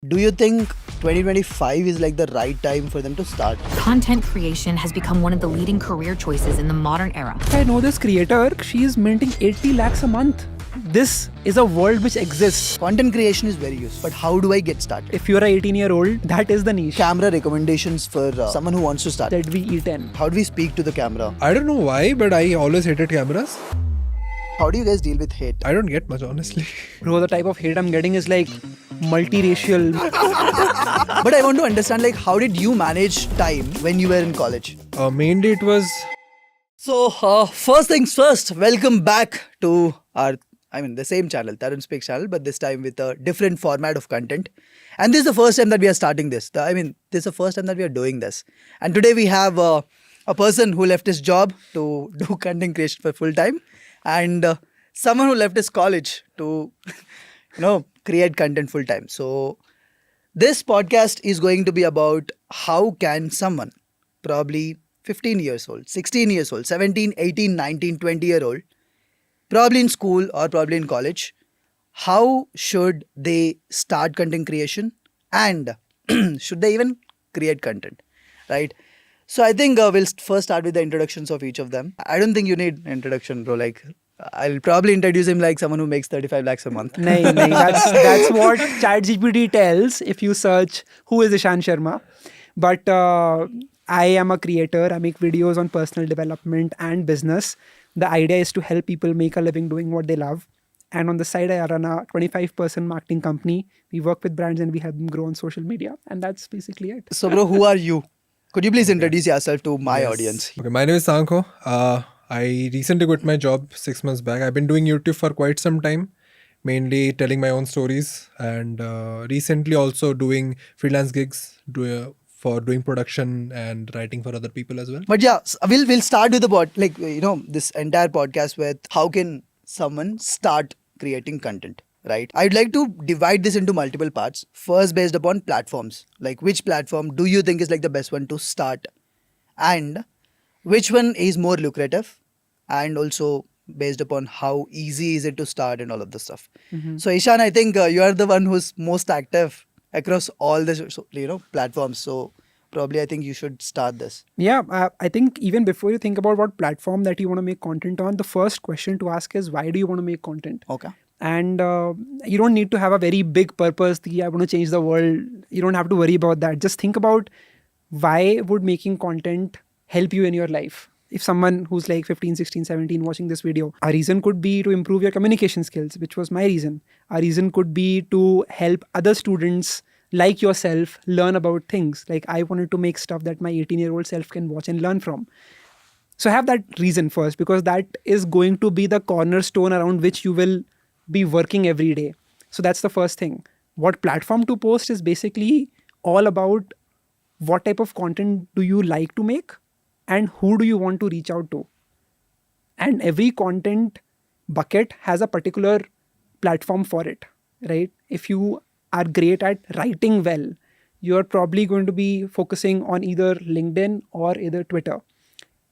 Do you think 2025 is like the right time for them to start? Content creation has become one of the leading career choices in the modern era. I know this creator, she is minting 80 lakhs a month. This is a world which exists. Content creation is very useful, but how do I get started? If you're a 18-year-old, that is the niche. Camera recommendations for someone who wants to start. ZV-E10. How do we speak to the camera? I don't know why, but I always hated cameras. How do you guys deal with hate? I don't get much, honestly. Bro, the type of hate I'm getting is like multiracial. But I want to understand, like, how did you manage time when you were in college? Mainly it was... So, first things first, welcome back to the same channel, Tarun Speaks channel, but this time with a different format of content. And this is the first time that we are starting this. This is the first time that we are doing this. And today we have a person who left his job to do content creation for full time, and someone who left his college to, create content full time. So, this podcast is going to be about how can someone, probably 15 years old, 16 years old, 17, 18, 19, 20-year-old, probably in school or probably in college, how should they start content creation and should they even create content, right? So I think we'll first start with the introductions of each of them. I don't think you need introduction, bro. Like, I'll probably introduce him like someone who makes 35 lakhs a month. Nahin, that's what ChatGPT tells if you search who is Ishan Sharma. But I am a creator. I make videos on personal development and business. The idea is to help people make a living doing what they love. And on the side, I run a 25-person marketing company. We work with brands and we help them grow on social media. And that's basically it. So, bro, who are you? Could you please introduce yourself to my audience? Okay, my name is Sankho. I recently quit my job 6 months back. I've been doing YouTube for quite some time, mainly telling my own stories, and recently also doing freelance gigs for doing production and writing for other people as well. But yeah, we'll start with this entire podcast with how can someone start creating content, right? I'd like to divide this into multiple parts. First, based upon platforms, like which platform do you think is like the best one to start, and which one is more lucrative, and also based upon how easy is it to start and all of this stuff. So Ishan, I think you are the one who's most active across all the platforms. So probably I think you should start this. Yeah, I think even before you think about what platform that you want to make content on, the first question to ask is why do you want to make content? Okay. And you don't need to have a very big purpose. I want to change the world. You don't have to worry about that. Just think about why would making content help you in your life. If someone who's like 15, 16, 17 watching this video, a reason could be to improve your communication skills, which was my reason. A reason could be to help other students like yourself learn about things. Like I wanted to make stuff that my 18-year-old self can watch and learn from. So have that reason first, because that is going to be the cornerstone around which you will be working every day. So that's the first thing. What platform to post is basically all about what type of content do you like to make and who do you want to reach out to. And every content bucket has a particular platform for it, right? If you are great at writing well, you're probably going to be focusing on either LinkedIn or either Twitter.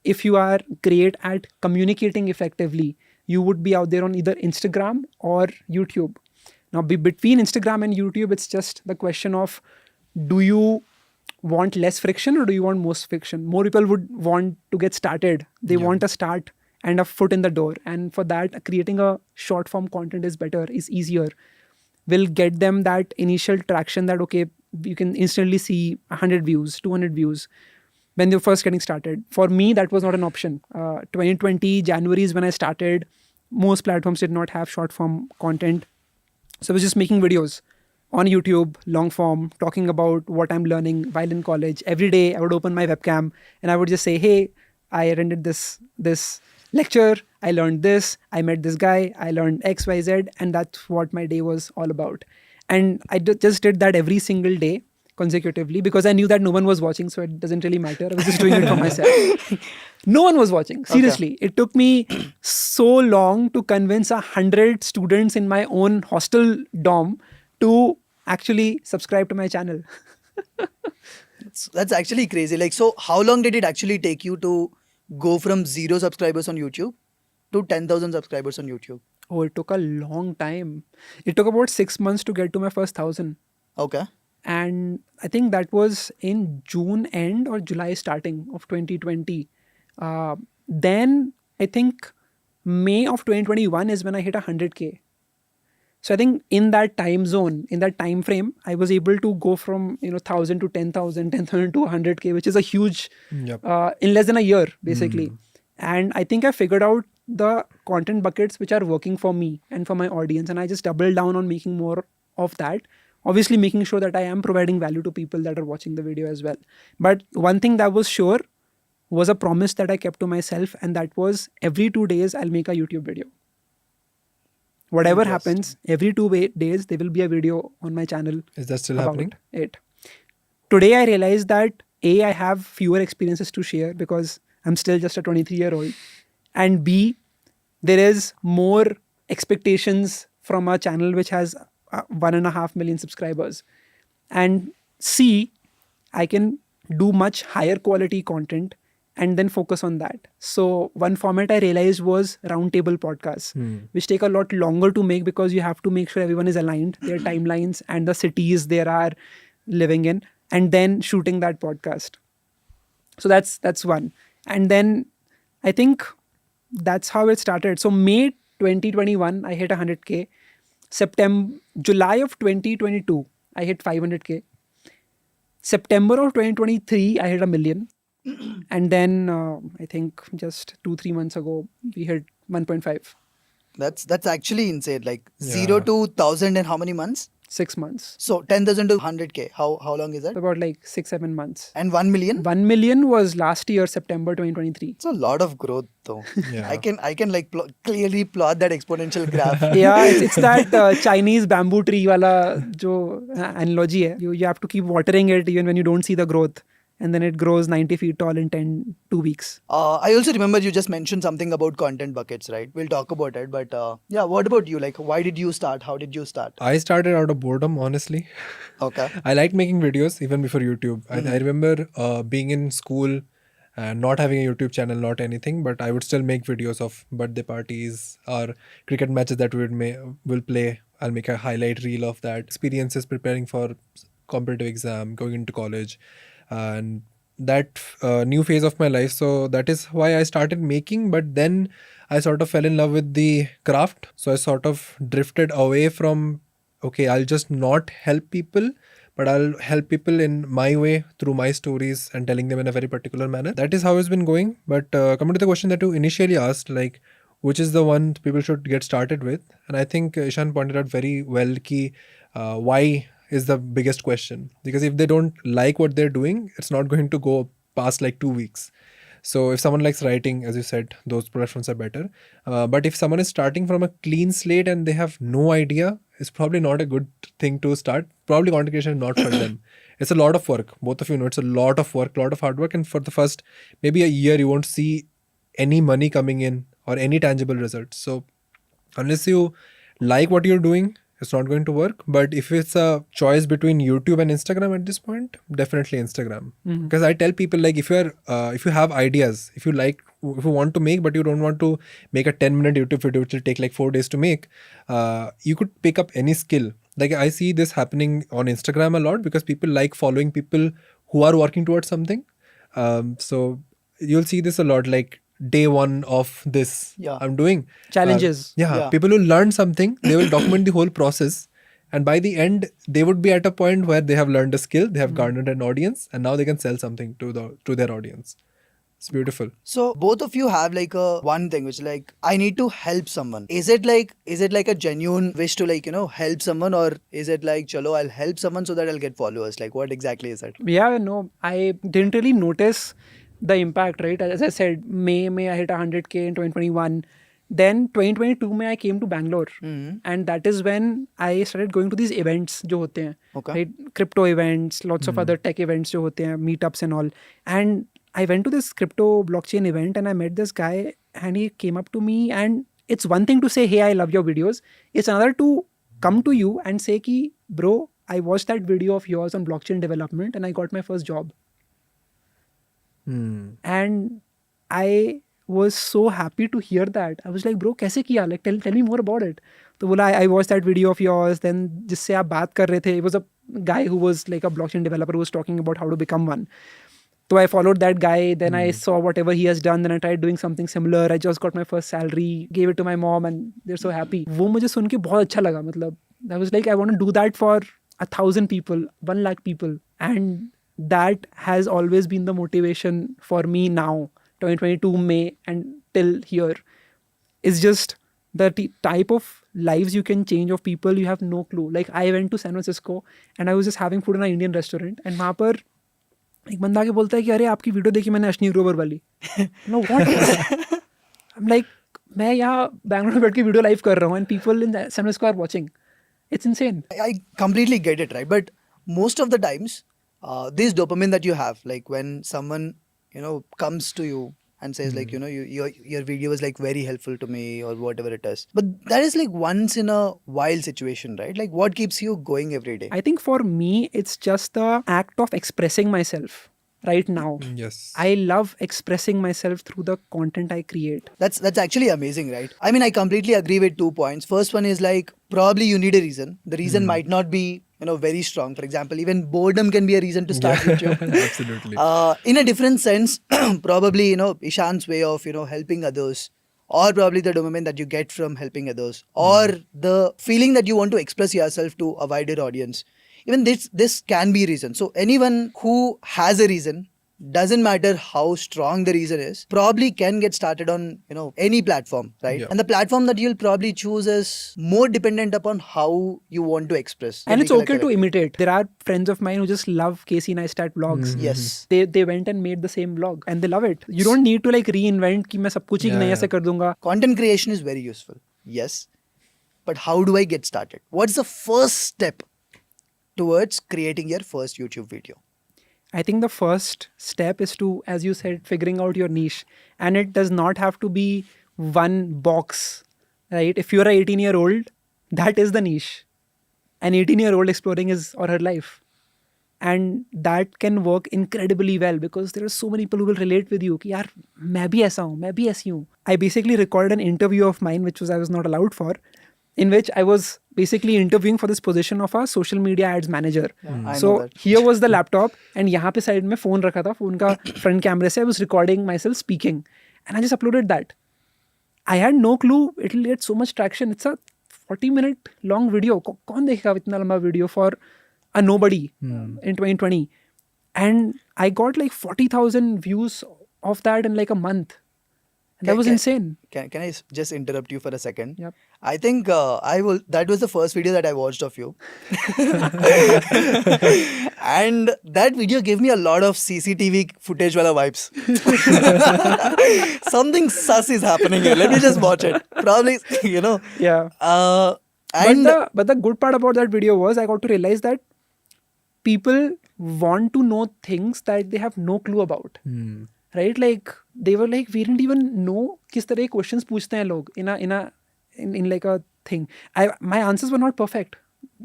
If you are great at communicating effectively, you would be out there on either Instagram or YouTube. Now, between Instagram and YouTube, it's just the question of, do you want less friction or do you want most friction? More people would want to get started. They want a start and a foot in the door. And for that, creating a short form content is better, is easier. Will get them that initial traction that, okay, you can instantly see 100 views, 200 views when they're first getting started. For me, that was not an option. 2020, January is when I started. Most platforms did not have short form content. So I was just making videos on YouTube, long form, talking about what I'm learning while in college. Every day I would open my webcam and I would just say, hey, I attended this lecture, I learned this, I met this guy, I learned X, Y, Z, and that's what my day was all about. And I just did that every single day consecutively because I knew that no one was watching, so it doesn't really matter. I was just doing it for myself. No one was watching. Seriously. Okay. It took me so long to convince 100 students in my own hostel dorm to actually subscribe to my channel. That's actually crazy. Like, so how long did it actually take you to go from 0 subscribers on YouTube to 10,000 subscribers on YouTube? Oh, it took a long time. It took about 6 months to get to my first 1,000. Okay. And I think that was in June end or July starting of 2020. Then I think May of 2021 is when I hit 100K. So I think in that time zone, in that time frame, I was able to go from 1,000 to 10,000, 10,000 to 100K, which is a huge Yep. in less than a year basically. And I think I figured out the content buckets which are working for me and for my audience, and I just doubled down on making more of that. Obviously, making sure that I am providing value to people that are watching the video as well. But one thing that was sure was a promise that I kept to myself, and that was every 2 days I'll make a YouTube video. Whatever happens, every 2 days there will be a video on my channel. Is that still about happening? it. Today I realized that A, I have fewer experiences to share because I'm still just a 23-year-old. And B, there is more expectations from a channel which has 1.5 million subscribers. And C, I can do much higher quality content and then focus on that. So one format I realized was roundtable podcasts, which take a lot longer to make because you have to make sure everyone is aligned, their timelines and the cities they are living in, and then shooting that podcast. So that's one. And then I think that's how it started. So May 2021, I hit 100K. July of 2022, I hit 500K. September of 2023, I hit 1 million. And then I think just 2-3 months ago, we hit 1.5. That's actually insane. Like 0 to 1,000 in how many months? 6 months. So 10,000 to 100K. How long is that? About like 6-7 months. And 1 million? 1 million was last year, September 2023. It's a lot of growth though. Yeah. I can like clearly plot that exponential graph. Yeah, it's that Chinese bamboo tree wala jo analogy hai. You have to keep watering it even when you don't see the growth. And then it grows 90 feet tall in 2 weeks. I also remember you just mentioned something about content buckets, right? We'll talk about it. But yeah, what about you? Like, why did you start? How did you start? I started out of boredom, honestly. Okay. I liked making videos even before YouTube. I remember being in school and not having a YouTube channel, not anything, but I would still make videos of birthday parties or cricket matches that will play. I'll make a highlight reel of that. Experiences preparing for competitive exam, going into college, and that new phase of my life. So that is why I started making. But then I sort of fell in love with the craft. So I sort of drifted away from, okay, I'll just not help people, but I'll help people in my way through my stories and telling them in a very particular manner. That is how it's been going. But coming to the question that you initially asked, like, which is the one people should get started with? And I think Ishan pointed out very well ki why is the biggest question. Because if they don't like what they're doing, it's not going to go past like 2 weeks. So if someone likes writing, as you said, those platforms are better. But if someone is starting from a clean slate and they have no idea, it's probably not a good thing to start. Probably content creation is not for them. It's a lot of work. Both of you know it's a lot of work, lot of hard work. And for the first maybe a year, you won't see any money coming in or any tangible results. So unless you like what you're doing, it's not going to work. But if it's a choice between YouTube and Instagram at this point, definitely Instagram. Because I tell people, like, if you have ideas, if you want to make, but you don't want to make a 10-minute YouTube video which will take like 4 days to make, you could pick up any skill. Like I see this happening on Instagram a lot because people like following people who are working towards something. So you'll see this a lot, like day one of this I'm doing Challenges. Yeah. People who learn something, they will document the whole process, and by the end they would be at a point where they have learned a skill, they have garnered an audience, and now they can sell something to their audience. It's beautiful. So both of you have like a one thing which like I need to help someone. Is it like a genuine wish to like help someone, or is it like chalo I'll help someone so that I'll get followers? Like what exactly is it? Yeah, no, I didn't really notice the impact, right? As I said, May I hit 100K in 2021. Then 2022 I came to Bangalore, and that is when I started going to these events jo hote hain, right? Crypto events, lots of other tech events jo hote hain, meetups and all. And I went to this crypto blockchain event and I met this guy, and he came up to me, and it's one thing to say, hey, I love your videos. It's another to come to you and say ki, bro, I watched that video of yours on blockchain development and I got my first job. And I was so happy to hear that. I was like, bro, kaise kiya? Like, tell me more about it. तो बोला, I watched that video of yours. Then जिससे आप बात कर रहे थे, it was a guy who was like a blockchain developer who was talking about how to become one. So I followed that guy. Then I saw whatever he has done. Then I tried doing something similar. I just got my first salary, gave it to my mom, and they're so happy. वो मुझे सुन के बहुत अच्छा लगा. मतलब I was like, I want to do that for 1,000 people, 1 lakh people, and that has always been the motivation for me now, 2022 May and till here. Is just the type of lives you can change of people, you have no clue. Like I went to San Francisco and I was just having food in an Indian restaurant, and वहाँ पर एक बंदा आके बोलता है कि अरे आपकी वीडियो देखी मैंने अश्नी ग्रोवर वाली. No, what? I'm like, मैं यहाँ बैंगलोर में बैठ के वीडियो लाइव कर रहा हूँ and people in San Francisco are watching. It's insane. I completely get it, right? But most of the times, this dopamine that you have, like when someone, comes to you and says like, your video was like very helpful to me or whatever it is. But that is like once in a while situation, right? Like what keeps you going every day? I think for me, it's just the act of expressing myself right now. Yes. I love expressing myself through the content I create. That's actually amazing, right? I mean, I completely agree with 2 points. First one is like probably you need a reason. The reason might not be very strong. For example, even boredom can be a reason to start YouTube. Absolutely. In a different sense, probably Ishan's way of helping others, or probably the dopamine that you get from helping others, or the feeling that you want to express yourself to a wider audience. Even this can be reason. So anyone who has a reason, doesn't matter how strong the reason is, probably can get started on any platform, right? Yeah. And the platform that you'll probably choose is more dependent upon how you want to express. And it's okay to imitate. There are friends of mine who just love Casey Neistat vlogs. Yes. They went and made the same vlog and they love it. You don't need to like reinvent कि मैं सब कुछ ही नया से कर दूंगा. Content creation is very useful. Yes. But how do I get started? What's the first step towards creating your first YouTube video? I think the first step is to, as you said, figuring out your niche. And it does not have to be one box, right? If you're an 18-year-old, that is the niche. An 18-year-old exploring his or her life. And that can work incredibly well because there are so many people who will relate with you. कि यार मैं भी ऐसा हूँ, मैं भी ऐसी हूँ. I basically recorded an interview of mine, which I was not allowed for, in which I was basically interviewing for this position of a social media ads manager. I know So that. here was the laptop and यहाँ पे side में phone रखा था. Phone का front camera से I was recording myself speaking. And I just uploaded that. I had no clue it will get so much traction. It's a 40-minute long video. कौन देखेगा इतना लंबा video for a nobody in 2020? And I got like 40,000 views of that in like a month. And that was insane. Can I just interrupt you for a second? Yep. I think that was the first video that I watched of you. And that video gave me a lot of CCTV footage wala vibes. Something sus is happening here. Let me just watch it. Probably, Yeah. And But the good part about that video was I got to realize that people want to know things that they have no clue about. Right? Like they were like, we didn't even know किस तरह के questions पूछते हैं लोग in like a thing. My answers were not perfect.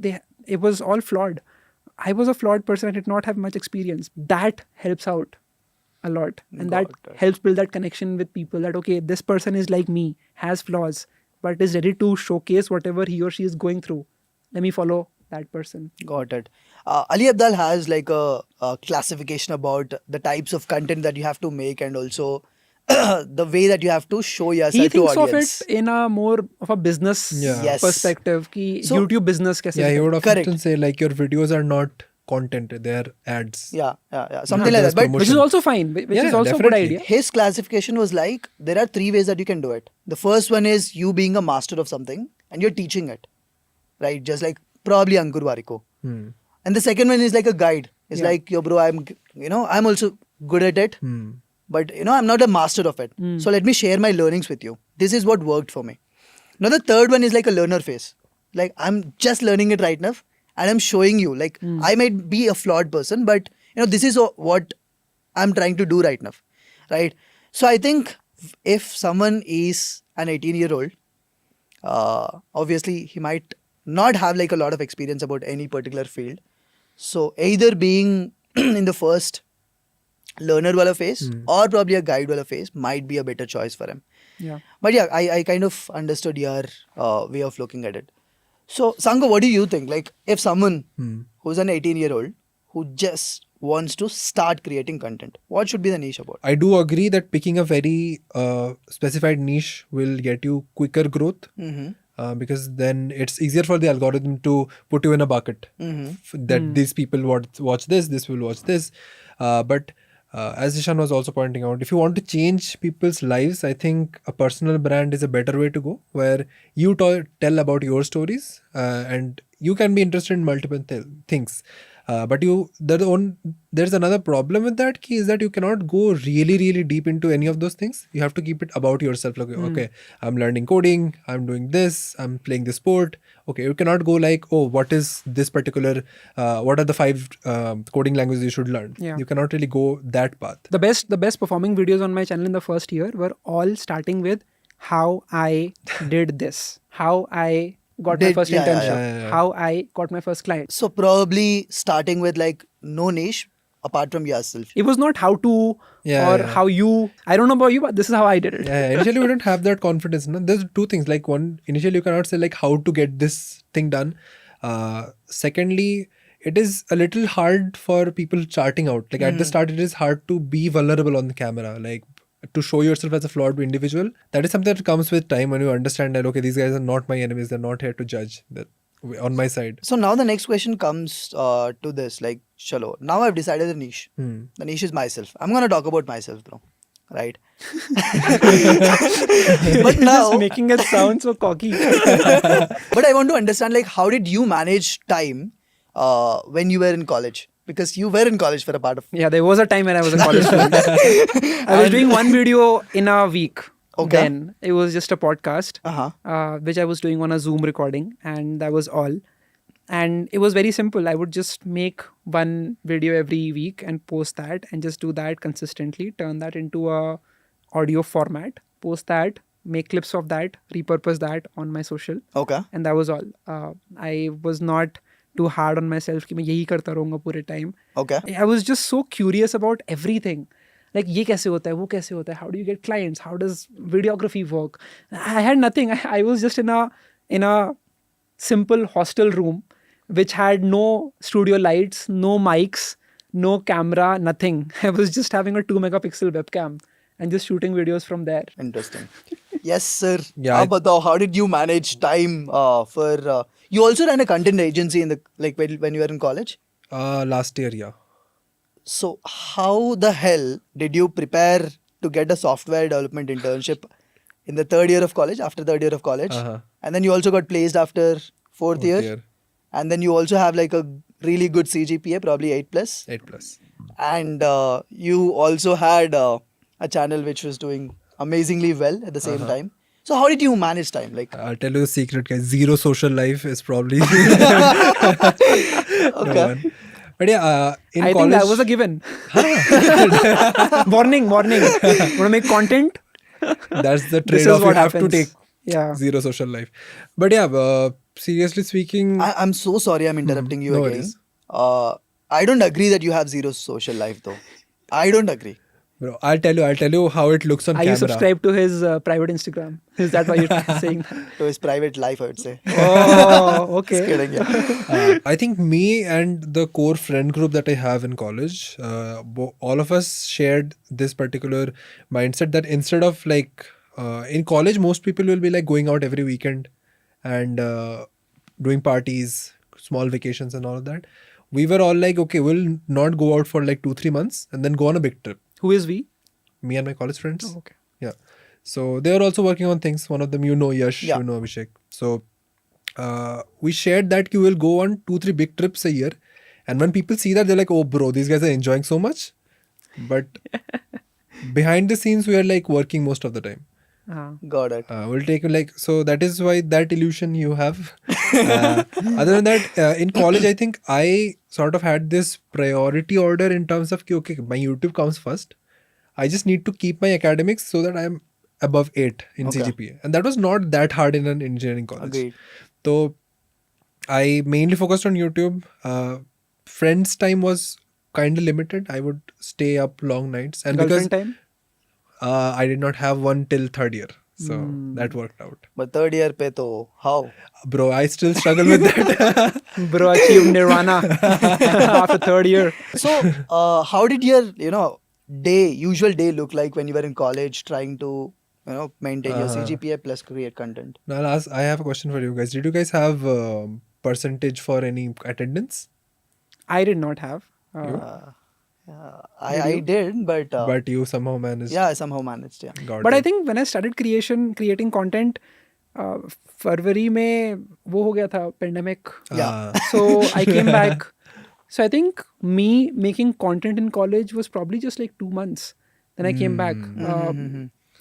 It was all flawed. I was a flawed person. I did not have much experience. That helps out a lot. And that helps build that connection with people that, okay, this person is like me, has flaws, but is ready to showcase whatever he or she is going through. Let me follow that person. got it. Ali Abdaal has like a classification about the types of content that you have to make and also the way that you have to show yourself He to thinks of audience. it in a more of a business Yeah. perspective. Ki So- YouTube business kaise Yeah, he would Correct. often say like your videos are not content, they're ads. Yeah, something like That's that. But which is also fine. Which Yeah, is also a good definitely. idea. his classification was like there are 3 ways that you can do it. The first one is you being a master of something and you're teaching it, right? Just like probably Ankur Wariko. And the second one is like a guide. It's Yeah. like, yo, bro, I'm also good at it, but I'm not a master of it. So let me share my learnings with you. This is what worked for me. Now the third one is like a learner phase. Like I'm just learning it right now, and I'm showing you. Like I might be a flawed person, but this is what I'm trying to do right now, right? So I think if someone is an 18-year-old, obviously he might not have like a lot of experience about any particular field. So either being in the first learner wala phase or probably a guide wala phase might be a better choice for him. Yeah. But yeah, I kind of understood your way of looking at it. So, Sango, what do you think? Like, if someone Hmm. who's an 18-year-old who just wants to start creating content, what should be the niche about? I do agree that picking a very specified niche will get you quicker growth. Mm-hmm. Because then it's easier for the algorithm to put you in a bucket that these people watch this will watch this. But as Ishan was also pointing out, if you want to change people's lives, I think a personal brand is a better way to go, where you tell about your stories and you can be interested in multiple things. But there's another problem with that key is that you cannot go really deep into any of those things. You have to keep it about yourself. Like, okay, I'm learning coding, I'm doing this, I'm playing this sport. Okay, you cannot go like, oh, what is this particular, what are the 5 coding languages you should learn? Yeah. You cannot really go that path. The best performing videos on my channel in the first year were all starting with how I did this, how I got my first Yeah, internship, yeah. how I got my first client. So, probably starting with like no niche apart from yourself. It was not how to Yeah, or yeah. how you. I don't know about you, but this is how I did it. Yeah, initially we don't have that confidence. No? There's 2 things. Like, one, initially you cannot say like how to get this thing done. Secondly, it is a little hard for people charting out. Like at the start, it is hard to be vulnerable on the camera. Like to show yourself as a flawed individual. That is something that comes with time when you understand that, okay, these guys are not my enemies. They're not here to judge. They're on my side. So, now the next question comes to this like, Chalo, now I've decided the niche. The niche is myself. I'm going to talk about myself, bro. Right? But now, Just making it sound so cocky. but I want to understand like, how did you manage time when you were in college? Because you were in college for a part of. Yeah, there was a time when I was a college student. I was doing one video in a week. Okay. Then it was just a podcast, Uh-huh. which I was doing on a Zoom recording, and that was all. And it was very simple. I would just make one video every week and post that, and just do that consistently. Turn that into a audio format. Post that. Make clips of that. Repurpose that on my social. Okay. And that was all. I was not too hard on myself कि मैं यही करता रहूँगा पूरे time. Okay. I was just so curious about everything. Like ये कैसे होता है, वो कैसे होता है, how do you get clients, how does videography work? I had nothing. I was just in a simple hostel room which had no studio lights, no mics, no camera, nothing. I was just having a 2 megapixel webcam and just shooting videos from there. Interesting. Yes, sir. Yeah, How about how did you manage time for? You also ran a content agency in the like when you were in college. Last year, yeah. So how the hell did you prepare to get a software development internship in the 3rd year of college? After 3rd year of college, and then you also got placed after 4th year, and then you also have like a really good CGPA, probably 8+. 8+. And you also had a channel which was doing amazingly well at the same time. So how did you manage time? Like, I'll tell you the secret, guys. Zero social life is probably okay. But yeah, in I college, think that was a given. Warning. Want to make content? that's the This is trade-off you what have to happens. take. Yeah. Zero social life. But yeah, seriously speaking, I'm so sorry I'm interrupting you no again. worries. I don't agree that you have zero social life though. I don't agree. bro, I'll tell you how it looks on Are camera. you subscribed to his private Instagram? Is that why you're saying that? To his private life, I would say. Oh, okay. Just kidding, yeah. I think me and the core friend group that I have in college, all of us shared this particular mindset that instead of like in college, most people will be like going out every weekend and doing parties, small vacations, and all of that. We were all like, okay, we'll not go out for like 2-3 months and then go on a big trip. Who is we? Me and my college friends. Oh, okay. Yeah. So they are also working on things. One of them, you know, Yash, Yeah. you know, Abhishek. So we shared that you will go on 2-3 big trips a year. And when people see that, they're like, oh, bro, these guys are enjoying so much. But behind the scenes, we are like working most of the time. Got it. We'll take like, so that is why that illusion you have. Other than that, in college, I think I sort of had this priority order in terms of, okay, my YouTube comes first. I just need to keep my academics so that I'm above 8 in Okay. CGPA. And that was not that hard in an engineering college. Agreed. So I mainly focused on YouTube. Friends' time was kind of limited. I would stay up long nights. And Girlfriend because time? I did not have one till 3rd year. So that worked out. But third year pe to how? Bro, I still struggle with that. Bro achieved nirvana after third year. So how did your usual day look like when you were in college trying to maintain your CGPA plus create content? Now, I have a question for you guys. Did you guys have percentage for any attendance? I did not have. I did, but But you somehow managed. yeah, I somehow managed. Yeah. Got But it. I think when I started creating content, फरवरी में वो हो गया था pandemic. Yeah. So I came back. So I think me making content in college was probably just like 2 months. Then I came back.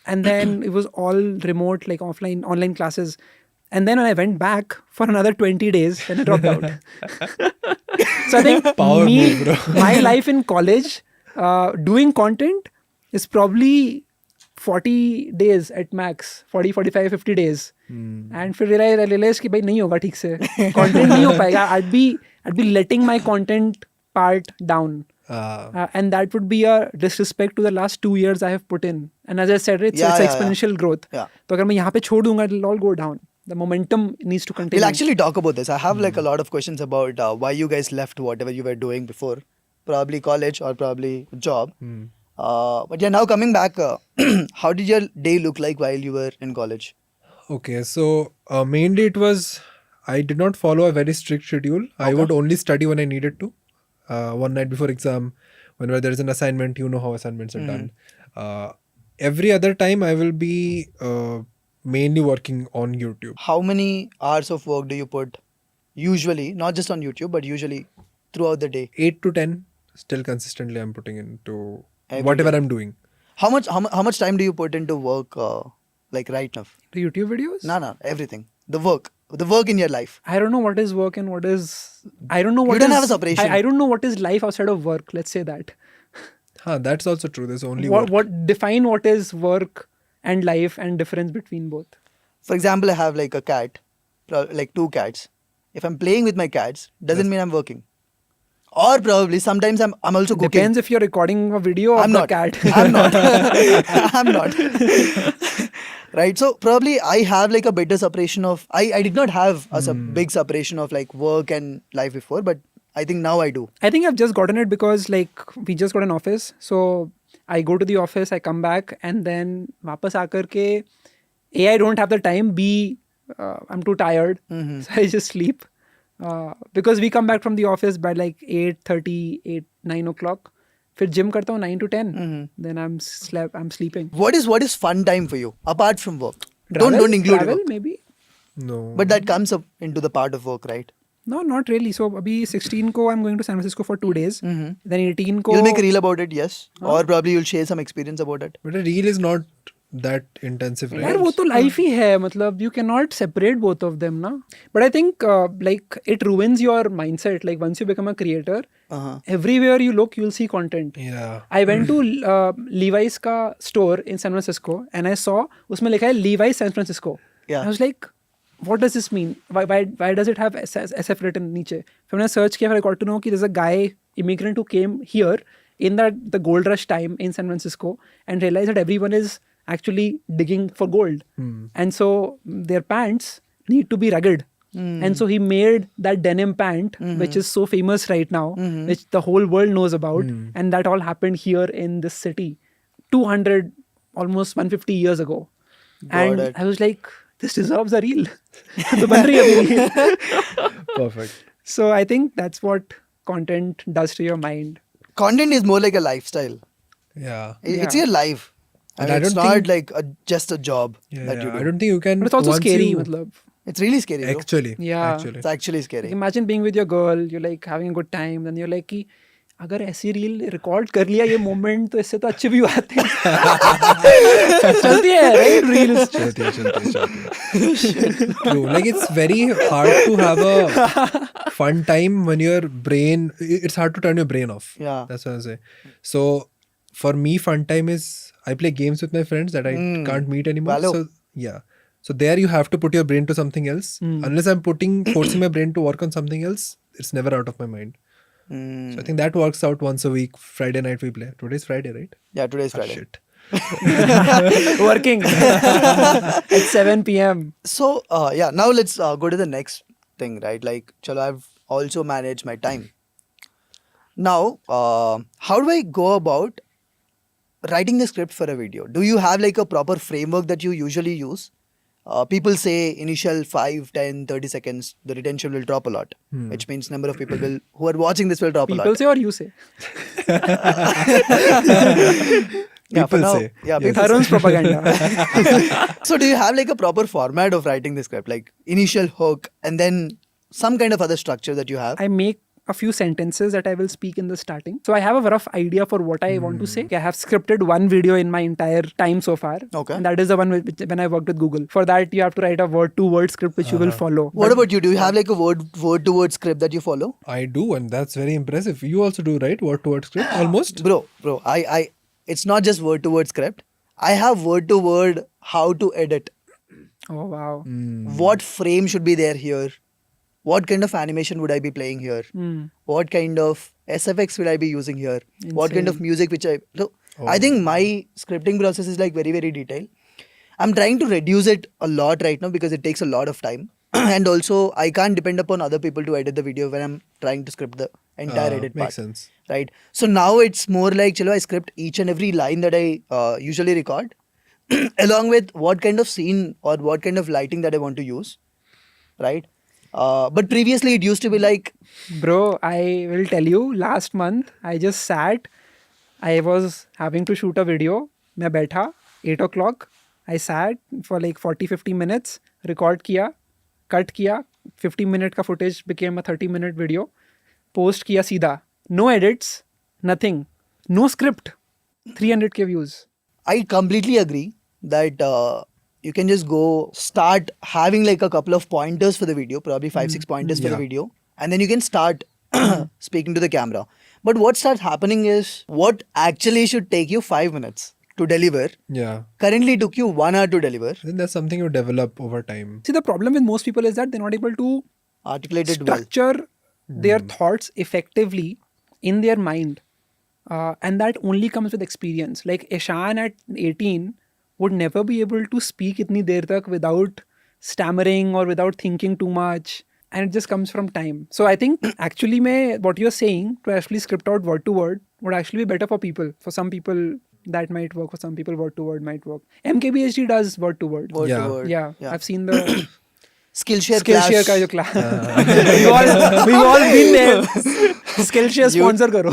And then it was all remote, like online classes. And then when I went back for another 20 days, then I dropped out. So I think Power move, bro. my life in college, doing content is probably 40 days at max, 40, 45, 50 days. And फिर I realized कि भाई नहीं होगा ठीक से, content नहीं हो पाएगा. I'd be letting my content part down. And that would be a disrespect to the last 2 years I have put in. And as I said, it's exponential growth. Yeah. तो अगर मैं यहाँ पे छोड़ दूंगा, it'll all go down. The momentum needs to continue. We'll actually talk about this. I have like a lot of questions about why you guys left whatever you were doing before, probably college or probably job. But yeah, now coming back, how did your day look like while you were in college? Okay, so mainly it was, I did not follow a very strict schedule. I would only study when I needed to. One night before exam, whenever there is an assignment, you know how assignments are done. Every other time I will be mainly working on YouTube. How many hours of work do you put usually, not just on YouTube, but usually throughout the day? 8 to 10 still consistently I'm putting into Every whatever day. I'm doing. How much time do you put into work like right now? The YouTube videos? No, everything. The work in your life. I don't know what is work and what is... I don't know what You don't is- have a separation. I don't know what is life outside of work. Let's say that. That's also true. There's only What work. define what is work and life and difference between both. For example, I have like a cat, like 2 cats. If I'm playing with my cats, doesn't mean I'm working. Or probably sometimes I'm also cooking. Depends if you're recording a video of I'm the not. cat. I'm not. I'm not. Right. So probably I have like a better separation of. I did not have a big separation of like work and life before, but I think now I do. I think I've just gotten it because like we just got an office. So I go to the office, I come back, and then वापस आकर के A, I don't have the time. B, I'm too tired. So I just sleep. Because we come back from the office by like 8:30, 9 o'clock. फिर gym करता हूँ 9 to 10. Then I'm sleeping. What is fun time for you apart from work? Travel, Don't include travel work. maybe. No. But that comes up into the part of work, right? No, not really. So अभी 16 को I'm going to San Francisco for 2 days. Then 18 को You'll make a reel about it, yes, or probably you'll share some experience about it. But a reel is not that intensive, right? यार वो तो life ही है मतलब you cannot separate both of them ना. But I think like it ruins your mindset. Like once you become a creator, everywhere you look you'll see content. Yeah. I went to Levi's का store in San Francisco and I saw उसमें लिखा है Levi's San Francisco. Yeah. I was like, what does this mean? Why does it have SF written नीचे? फिर मैंने search किया, I got to know कि there's a guy immigrant who came here in the gold rush time in San Francisco and realized that everyone is actually digging for gold. And so their pants need to be rugged. And so he made that denim pant, which is so famous right now, which the whole world knows about. And that all happened here in this city 200, almost 150 years ago. And it. I was like, this deserves a reel. तो बन रही है अभी reel. Perfect. So I think that's what content does to your mind. Content is more like a lifestyle. Yeah. It's your life. And I mean, I it's don't not think- like just a job Yeah, that you do. I don't think you can. But it's also once scary. you- matlab. It's really scary. Though. Actually. Yeah. Actually. It's actually scary. Imagine being with your girl, you're like having a good time, then you're like कि अगर ऐसी reel record कर लिया ये moment तो इससे तो अच्छे व्यू आते हैं. चलती है right reels. True. Like it's very hard to have a fun time when your brain. It's hard to turn your brain off. Yeah. That's what I say. So for me, fun time is I play games with my friends that I can't meet anymore. Valid. So yeah. So there you have to put your brain to something else. Unless I'm forcing my brain to work on something else, it's never out of my mind. So I think that works out once a week. Friday night we play. Today's Friday, right? Yeah, today's Ah, Friday. shit. Working at 7 p.m. So yeah, now let's go to the next thing, right? Like, chalo, I've also managed my time. Now, how do I go about writing the script for a video? Do you have like a proper framework that you usually use? People say initial 5, 10, 30 seconds, the retention will drop a lot, which means number of people who are watching this will drop a People lot. say or you say? Yeah, for People now, say. yeah, Yes. people say. Tharun's propaganda. So do you have like a proper format of writing the script, like initial hook and then some kind of other structure that you have? I make a few sentences that I will speak in the starting. So I have a rough idea for what I want to say. I have scripted one video in my entire time so far. Okay. And that is the one when I worked with Google. For that, you have to write a word-to-word script which you will follow. What about you? Do you have like a word to word script that you follow? I do, and that's very impressive. You also do, right? Word to word script, almost. Bro, I it's not just word to word script. I have word to word how to edit. Oh, wow. What frame should be there here? What kind of animation would I be playing here? What kind of SFX will I be using here? What kind of Insane. music I think my scripting process is like very, very detailed. I'm trying to reduce it a lot right now because it takes a lot of time. And also I can't depend upon other people to edit the video when I'm trying to script the entire edit part. Makes sense. Right? So now it's more like, chalo, I script each and every line that I usually record along with what kind of scene or what kind of lighting that I want to use. Right? But previously it used to be like, Bro, I will tell you, last month I just sat. I was having to shoot a video. मैं बैठा 8 o'clock. I sat for like 40-50 minutes. Record किया, cut किया. 50-minute का footage became a 30-minute video. Post किया सीधा. No edits, nothing. No script. 300k views. I completely agree that you can just go start having like a couple of pointers for the video, probably 5-6 pointers for the Yeah. video, and then you can start speaking to the camera. But what starts happening is what actually should take you 5 minutes to deliver Yeah. currently took you 1 hour to deliver. I think that's something you develop over time. See, the problem with most people is that they're not able to Articulated well. structure their thoughts effectively in their mind. And that only comes with experience. Like Ishan at 18 would never be able to speak itni der tak without stammering or without thinking too much. And it just comes from time. So I think actually what you're saying to actually script out word to word would actually be better for people. For some people that might work. For some people word to word might work. MKBHD does word to word. Word Yeah. to word. Yeah, I've seen the Skillshare Skillshare class. का जो class. we've all been there. Skillshare sponsor करो.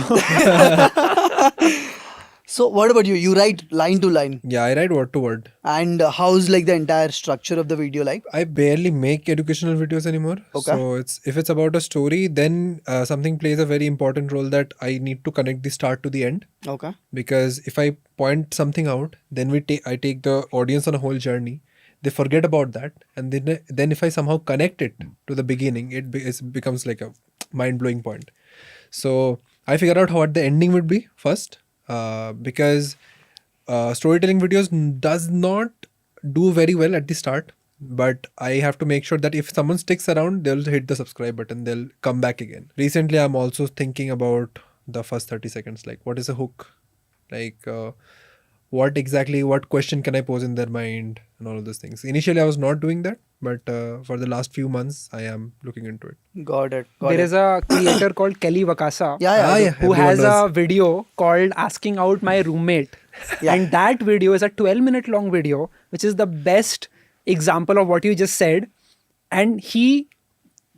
So what about you? You write line to line. Yeah, I write word to word. And how's like the entire structure of the video like? I barely make educational videos anymore. Okay. So if it's about a story, then something plays a very important role that I need to connect the start to the end. Okay. Because if I point something out, then I take the audience on a whole journey. They forget about that, and then if I somehow connect it to the beginning, it becomes like a mind-blowing point. So I figure out what the ending would be first, because storytelling videos does not do very well at the start. But I have to make sure that if someone sticks around, they'll hit the subscribe button, they'll come back again. Recently, I'm also thinking about the first 30 seconds, like what is a hook, like what question can I pose in their mind, and all of those things. Initially, I was not doing that, but for the last few months, I am looking into it. Got it. There is a creator called Kelly Wakasa. Yeah, I do. Who Everyone has a knows. video called Asking Out My Roommate. Yeah. And that video is a 12-minute long video, which is the best example of what you just said. And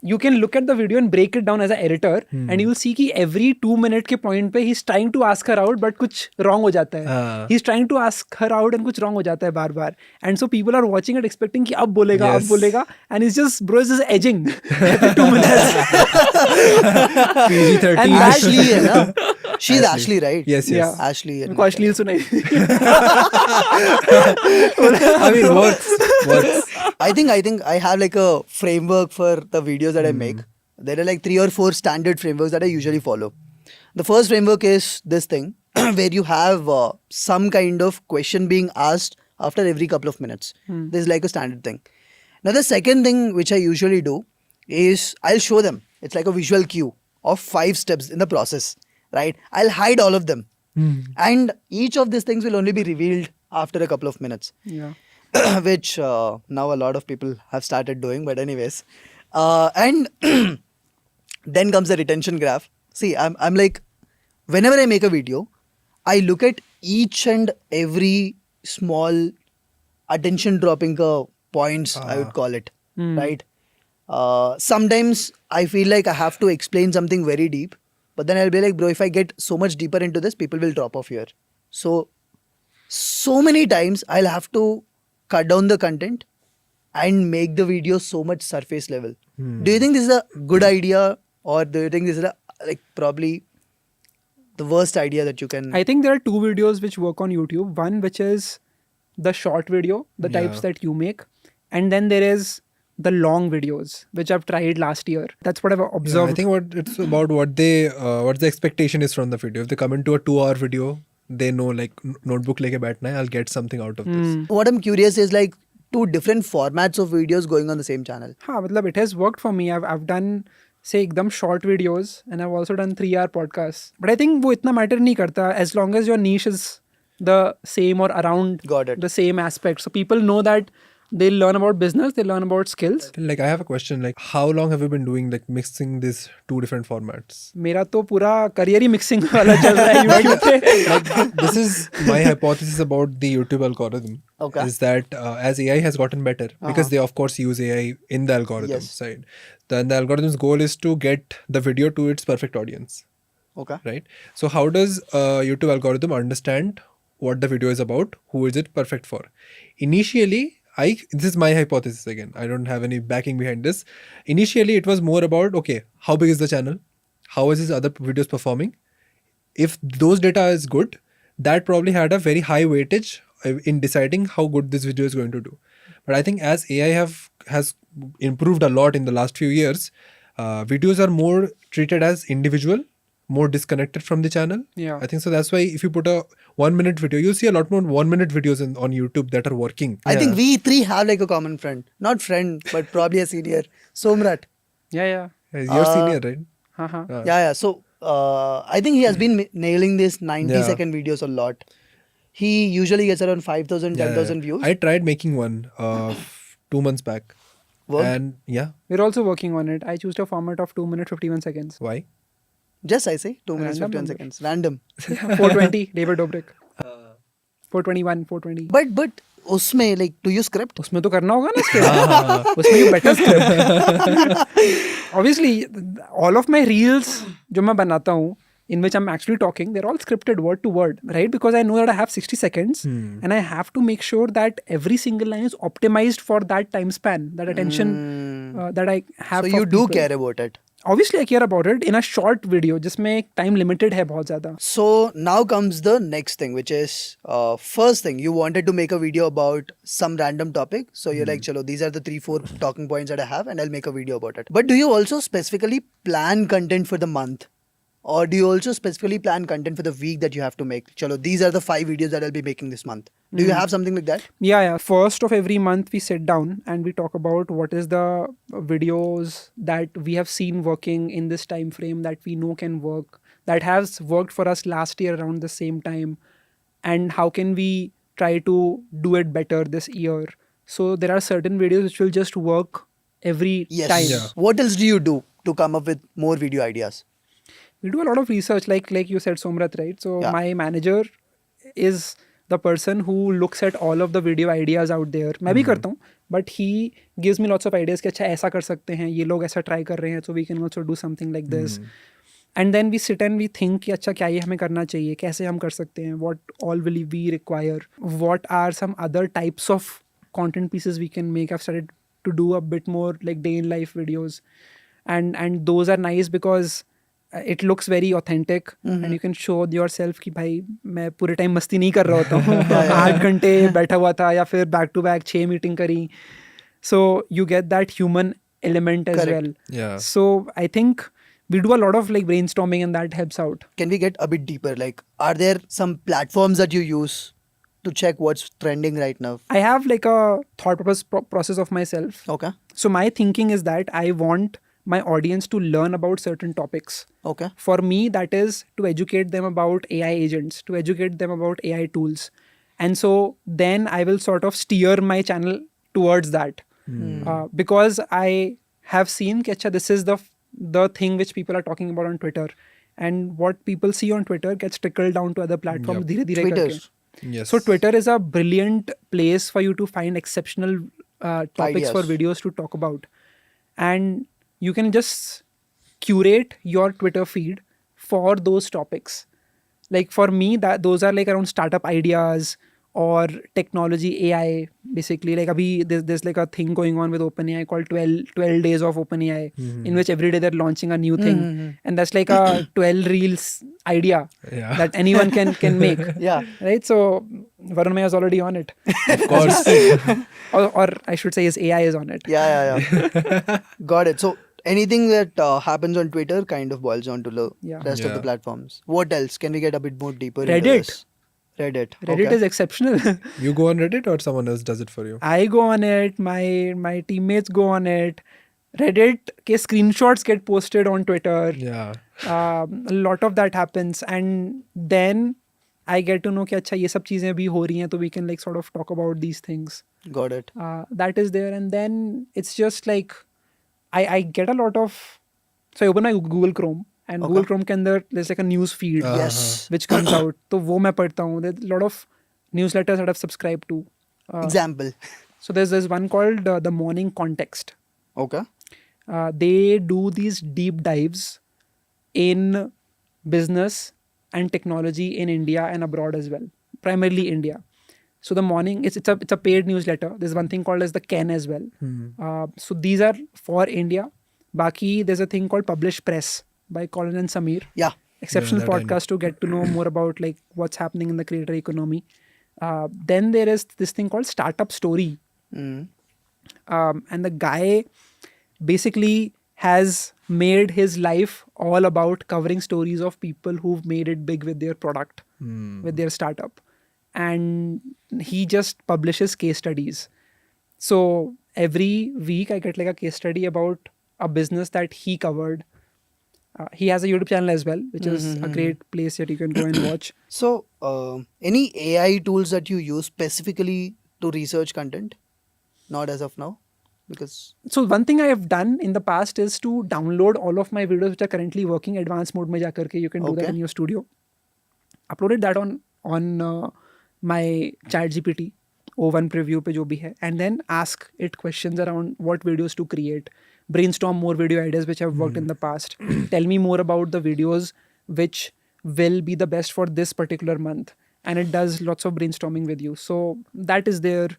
you can look at the video and break it down as an editor, and you will see कि every 2 minute के point पे he's trying to ask her out, but कुछ wrong हो जाता है. He's trying to ask her out and कुछ wrong हो जाता है बार बार. And so people are watching it expecting कि अब Yes. बोलेगा, and he's just edging every 2 minutes. PG-13. And that- Ashley है ना? She's Ashley, right? Yes. Yeah. Ashley. उनको अश्लील सुनाई. I mean, works. I think I have like a framework for the videos that I make. There are like 3 or 4 standard frameworks that I usually follow. The first framework is this thing where you have some kind of question being asked after every couple of minutes. This is like a standard thing. Now the second thing which I usually do is I'll show them. It's like a visual cue of 5 steps in the process, right? I'll hide all of them. And each of these things will only be revealed after a couple of minutes. Yeah. Which now a lot of people have started doing, but anyways, and then comes the retention graph. See, I'm like, whenever I make a video, I look at each and every small attention dropping points, I would call it, right? Sometimes I feel like I have to explain something very deep, but then I'll be like, bro, if I get so much deeper into this, people will drop off here. So many times I'll have to cut down the content and make the video so much surface level. Do you think this is a good idea, or do you think this is a, like, probably the worst idea that you can? I think there are two videos which work on YouTube. One which is the short video, the types Yeah. that you make, and then there is the long videos which I've tried last year. That's what I've Yeah, observed. I think what it's about what the expectation is from the video. If they come into a 2-hour video, they know like notebook leke baithna hai, I'll get something out of this. What I'm curious is like two different formats of videos going on the same channel. हाँ मतलब it has worked for me. I've done say एकदम short videos and I've also done 3-hour podcasts. But I think वो इतना matter नहीं करता as long as your niche is the same or around Got it. the same aspect. So people know that they'll learn about business, they'll learn about skills. Like I have a question. Like how long have you been doing like mixing these two different formats? मेरा तो पूरा career ही mixing वाला चल रहा है YouTube पे. Like this is my hypothesis about the YouTube algorithm. Okay. Is that as AI has gotten better, because they of course use AI in the algorithm Yes. side, then the algorithm's goal is to get the video to its perfect audience, Okay. right? So how does YouTube algorithm understand what the video is about? Who is it perfect for? Initially, this is my hypothesis again. I don't have any backing behind this. Initially, it was more about, okay, how big is the channel? How is his other videos performing? If those data is good, that probably had a very high weightage in deciding how good this video is going to do. But I think as AI has improved a lot in the last few years, videos are more treated as individual, more disconnected from the channel. Yeah. I think so. That's why if you put a 1-minute video, you'll see a lot more 1-minute videos on YouTube that are working. I think we three have like a common friend. Not friend, but probably a senior. Somrat. Yeah. You're senior, right? हाँ. Yeah. So I think he has been nailing this 90-second Yeah. videos a lot. He usually gets around 5,000, 10,000 Yeah. views. I tried making one 2 months back. Worked? And yeah, We're also working on it. I chose a format of 2 minutes 51 seconds. why? Just I say 2 minutes, Random 51 number. seconds. Random. 420 David Dobrik. 421 420. But उसमें like do you script? उसमें तो करना होगा ना script. उसमें you better script. Obviously, all of my reels जो मैं बनाता हूँ, in which I'm actually talking, they're all scripted word to word, right? Because I know that I have 60 seconds and I have to make sure that every single line is optimized for that time span, that attention that I have. So for you do people. care about it. Obviously, I care about it in a short video, जिसमें time limited है बहुत ज़्यादा. So now comes the next thing, which is first thing, you wanted to make a video about some random topic. So you're like, chalo, these are the 3-4 talking points that I have and I'll make a video about it. But do you also specifically plan content for the month? Or do you also specifically plan content for the week that you have to make? Chalo, these are the 5 videos that I'll be making this month. Do you have something like that? Yeah. First of every month, we sit down and we talk about what is the videos that we have seen working in this time frame that we know can work, that has worked for us last year around the same time, and how can we try to do it better this year. So there are certain videos which will just work every Yes. time. Yeah. What else do you do to come up with more video ideas? We do a lot of research, like you said, Somrat, right? So Yeah. my manager is the person who looks at all of the video ideas out there. मैं भी करता हूँ, but he gives me lots of ideas कि अच्छा ऐसा कर सकते हैं, ये लोग ऐसा try कर रहे हैं, so we can also do something like this. And then we sit and we think कि अच्छा क्या ये हमें करना चाहिए, कैसे हम कर सकते हैं, what all will we require, what are some other types of content pieces we can make. I've started to do a bit more like day in life videos, and those are nice because it looks very authentic and you can show yourself कि भाई मैं पूरे time मस्ती नहीं कर रहा होता हूँ 8 घंटे बैठा हुआ था या फिर back to back 6 मीटिंग करी. So you get that human element as Correct. well. Yeah. So I think we do a lot of like brainstorming and that helps out. Can we get a bit deeper? Like, are there some platforms that you use to check what's trending right now? I have like a thought process of myself. Okay. So my thinking is that I want my audience to learn about certain topics. Okay. For me, that is to educate them about AI agents, to educate them about AI tools. And so then I will sort of steer my channel towards that. Because I have seen कि अच्छा, this is the thing which people are talking about on Twitter. And what people see on Twitter gets trickled down to other platforms. Yep. धीरे-धीरे Twitter. करके. Yes. So Twitter is a brilliant place for you to find exceptional topics for Ideas. videos to talk about. And you can just curate your Twitter feed for those topics. Like for me, those are like around startup ideas or technology, AI, basically. Like abhi, there's like a thing going on with OpenAI called 12 days of OpenAI, in which every day they're launching a new thing. And that's like a 12 reels idea Yeah. that anyone can make. Yeah. Right? So Varun Maya is already on it. Of course. or I should say his AI is on it. Yeah. Got it. So anything that happens on Twitter kind of boils down to the Yeah. rest of the Yeah. platforms. What else? Can we get a bit more deeper into Reddit. this? Reddit. Reddit Okay. is exceptional. You go on Reddit or someone else does it for you? I go on it, my teammates go on it. Reddit के screenshots get posted on Twitter. Yeah. A lot of that happens, and then I get to know कि अच्छा ये सब चीजें भी हो रही हैं, तो we can like sort of talk about these things. Got it. That is there, and then it's just like I get a lot of, so I open my Google Chrome, and Google Chrome के अंदर there's like a news feed Yes. which comes out, तो वो मैं पढ़ता हूँ. There's a lot of newsletters that I've subscribed to. Example. So there's one called The Morning Context. Okay. They do these deep dives in business and technology in India and abroad as well, primarily India. So the morning, it's a paid newsletter. There's one thing called as the Ken as well. So these are for India. Baki, there's a thing called Publish Press by Colin and Samir. Yeah. Exceptional Yeah, that I know. podcast to get to know more about like what's happening in the creator economy. Then there is this thing called Startup Story. Mm. And the guy basically has made his life all about covering stories of people who've made it big with their product, with their startup. And he just publishes case studies. So every week I get like a case study about a business that he covered. He has a YouTube channel as well, which is a great place that you can go and watch. So, any AI tools that you use specifically to research content? Not as of now, because So one thing I have done in the past is to download all of my videos which are currently working advanced mode mein ja karke. You can do that Okay. in your studio. Uploaded that on my ChatGPT O1 preview pe jo bhi hai, and then ask it questions around what videos to create. Brainstorm more video ideas which have worked in the past. Tell me more about the videos which will be the best for this particular month. And it does lots of brainstorming with you. So that is there.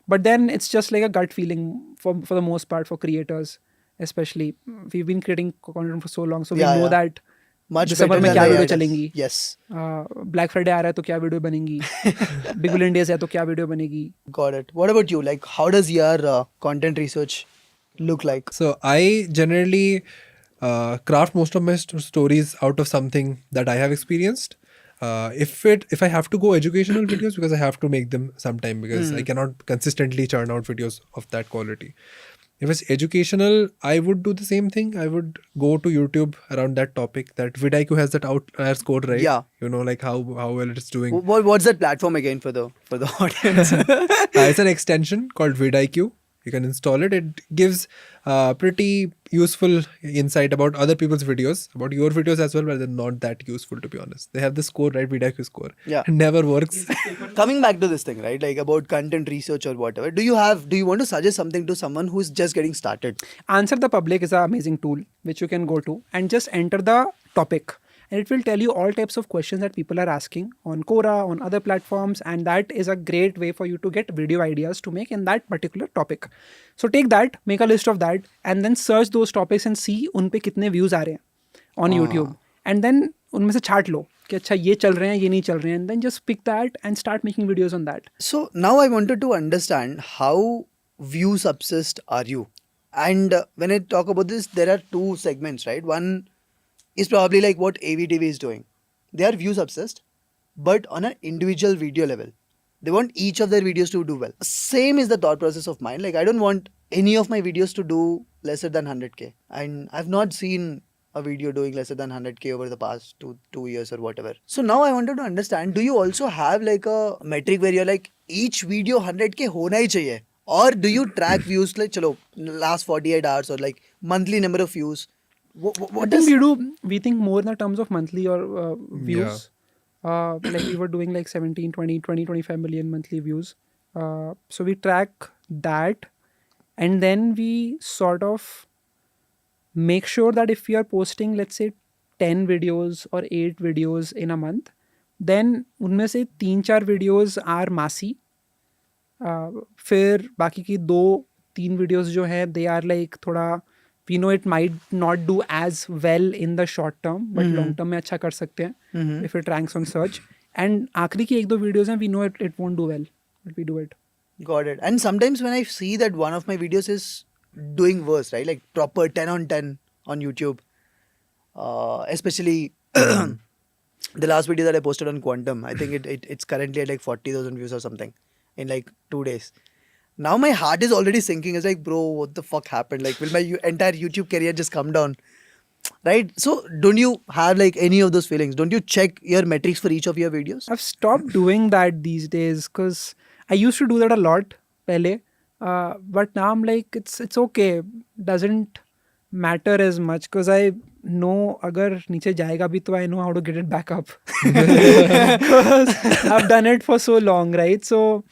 But then it's just like a gut feeling for the most part for creators, especially. We've been creating content for so long, so we Yeah, know yeah. that much December better में than क्या AI video does. चलेंगी, Yes. Black Friday आ रहा है तो क्या video बनेगी, big billion days है तो क्या वीडियो बनेगी. Got it. What about you? Like, how does your content research look like? So I generally craft most of my stories out of something that I have experienced. If I have to go educational videos, because I have to make them sometime, because I cannot consistently churn out videos of that quality. If it's educational, I would do the same thing. I would go to YouTube around that topic. That vidIQ has that outliers code, right? Yeah. You know, like how well it's doing. What's that platform again for the audience? It's an extension called vidIQ. You can install it. It gives pretty useful insight about other people's videos, about your videos as well, but they're not that useful, to be honest. They have the score, right? vidIQ score. Yeah. It never works. Coming back to this thing, right? Like about content research or whatever. Do you want to suggest something to someone who's just getting started? Answer the Public is an amazing tool which you can go to and just enter the topic. And it will tell you all types of questions that people are asking on Quora, on other platforms. And that is a great way for you to get video ideas to make in that particular topic. So take that, make a list of that, and then search those topics and see उन पे कितने views आ रहे हैं on YouTube. And then उनमें से छांट लो कि अच्छा ये चल रहे हैं, ये नहीं चल रहे हैं. And then just pick that and start making videos on that. So now I wanted to understand how views obsessed are you? And when I talk about this, there are two segments, right? One is probably like what AVTV is doing. They are views obsessed, but on an individual video level. They want each of their videos to do well. Same is the thought process of mine. Like, I don't want any of my videos to do lesser than 100k, and I've not seen a video doing lesser than 100k over the past two years or whatever. So now I wanted to understand, do you also have like a metric where you're like each video 100k hona hi chahiye, or do you track views like chalo last 48 hours or like monthly number of views? I What think does we think more in the terms of monthly or views. Like we were doing like 17, 20, 20, 25 million monthly views. So we track that, and then we sort of make sure that if we are posting, let's say 10 videos or 8 videos in a month, then उनमें से 3-4 videos are massy. फिर बाकी की 2-3 videos जो हैं, they are like थोड़ा, we know it might not do as well in the short term, but long term में अच्छा कर सकते हैं if it ranks on search. And आखिरी की 1-2 videos हैं, we know it won't do well, but we do it. Got it. And sometimes when I see that one of my videos is doing worse, right? Like proper 10 on 10 on YouTube. Especially the last video that I posted on Quantum. I think it's currently at like 40,000 views or something in like 2 days. Now my heart is already sinking. It's like, bro, what the fuck happened? Like, will my entire YouTube career just come down? Right? So don't you have like any of those feelings? Don't you check your metrics for each of your videos? I've stopped doing that these days because I used to do that a lot pehle, but now I'm like, it's okay. Doesn't matter as much because I know अगर नीचे जाएगा भी तो I know how to get it back up because I've done it for so long, right? So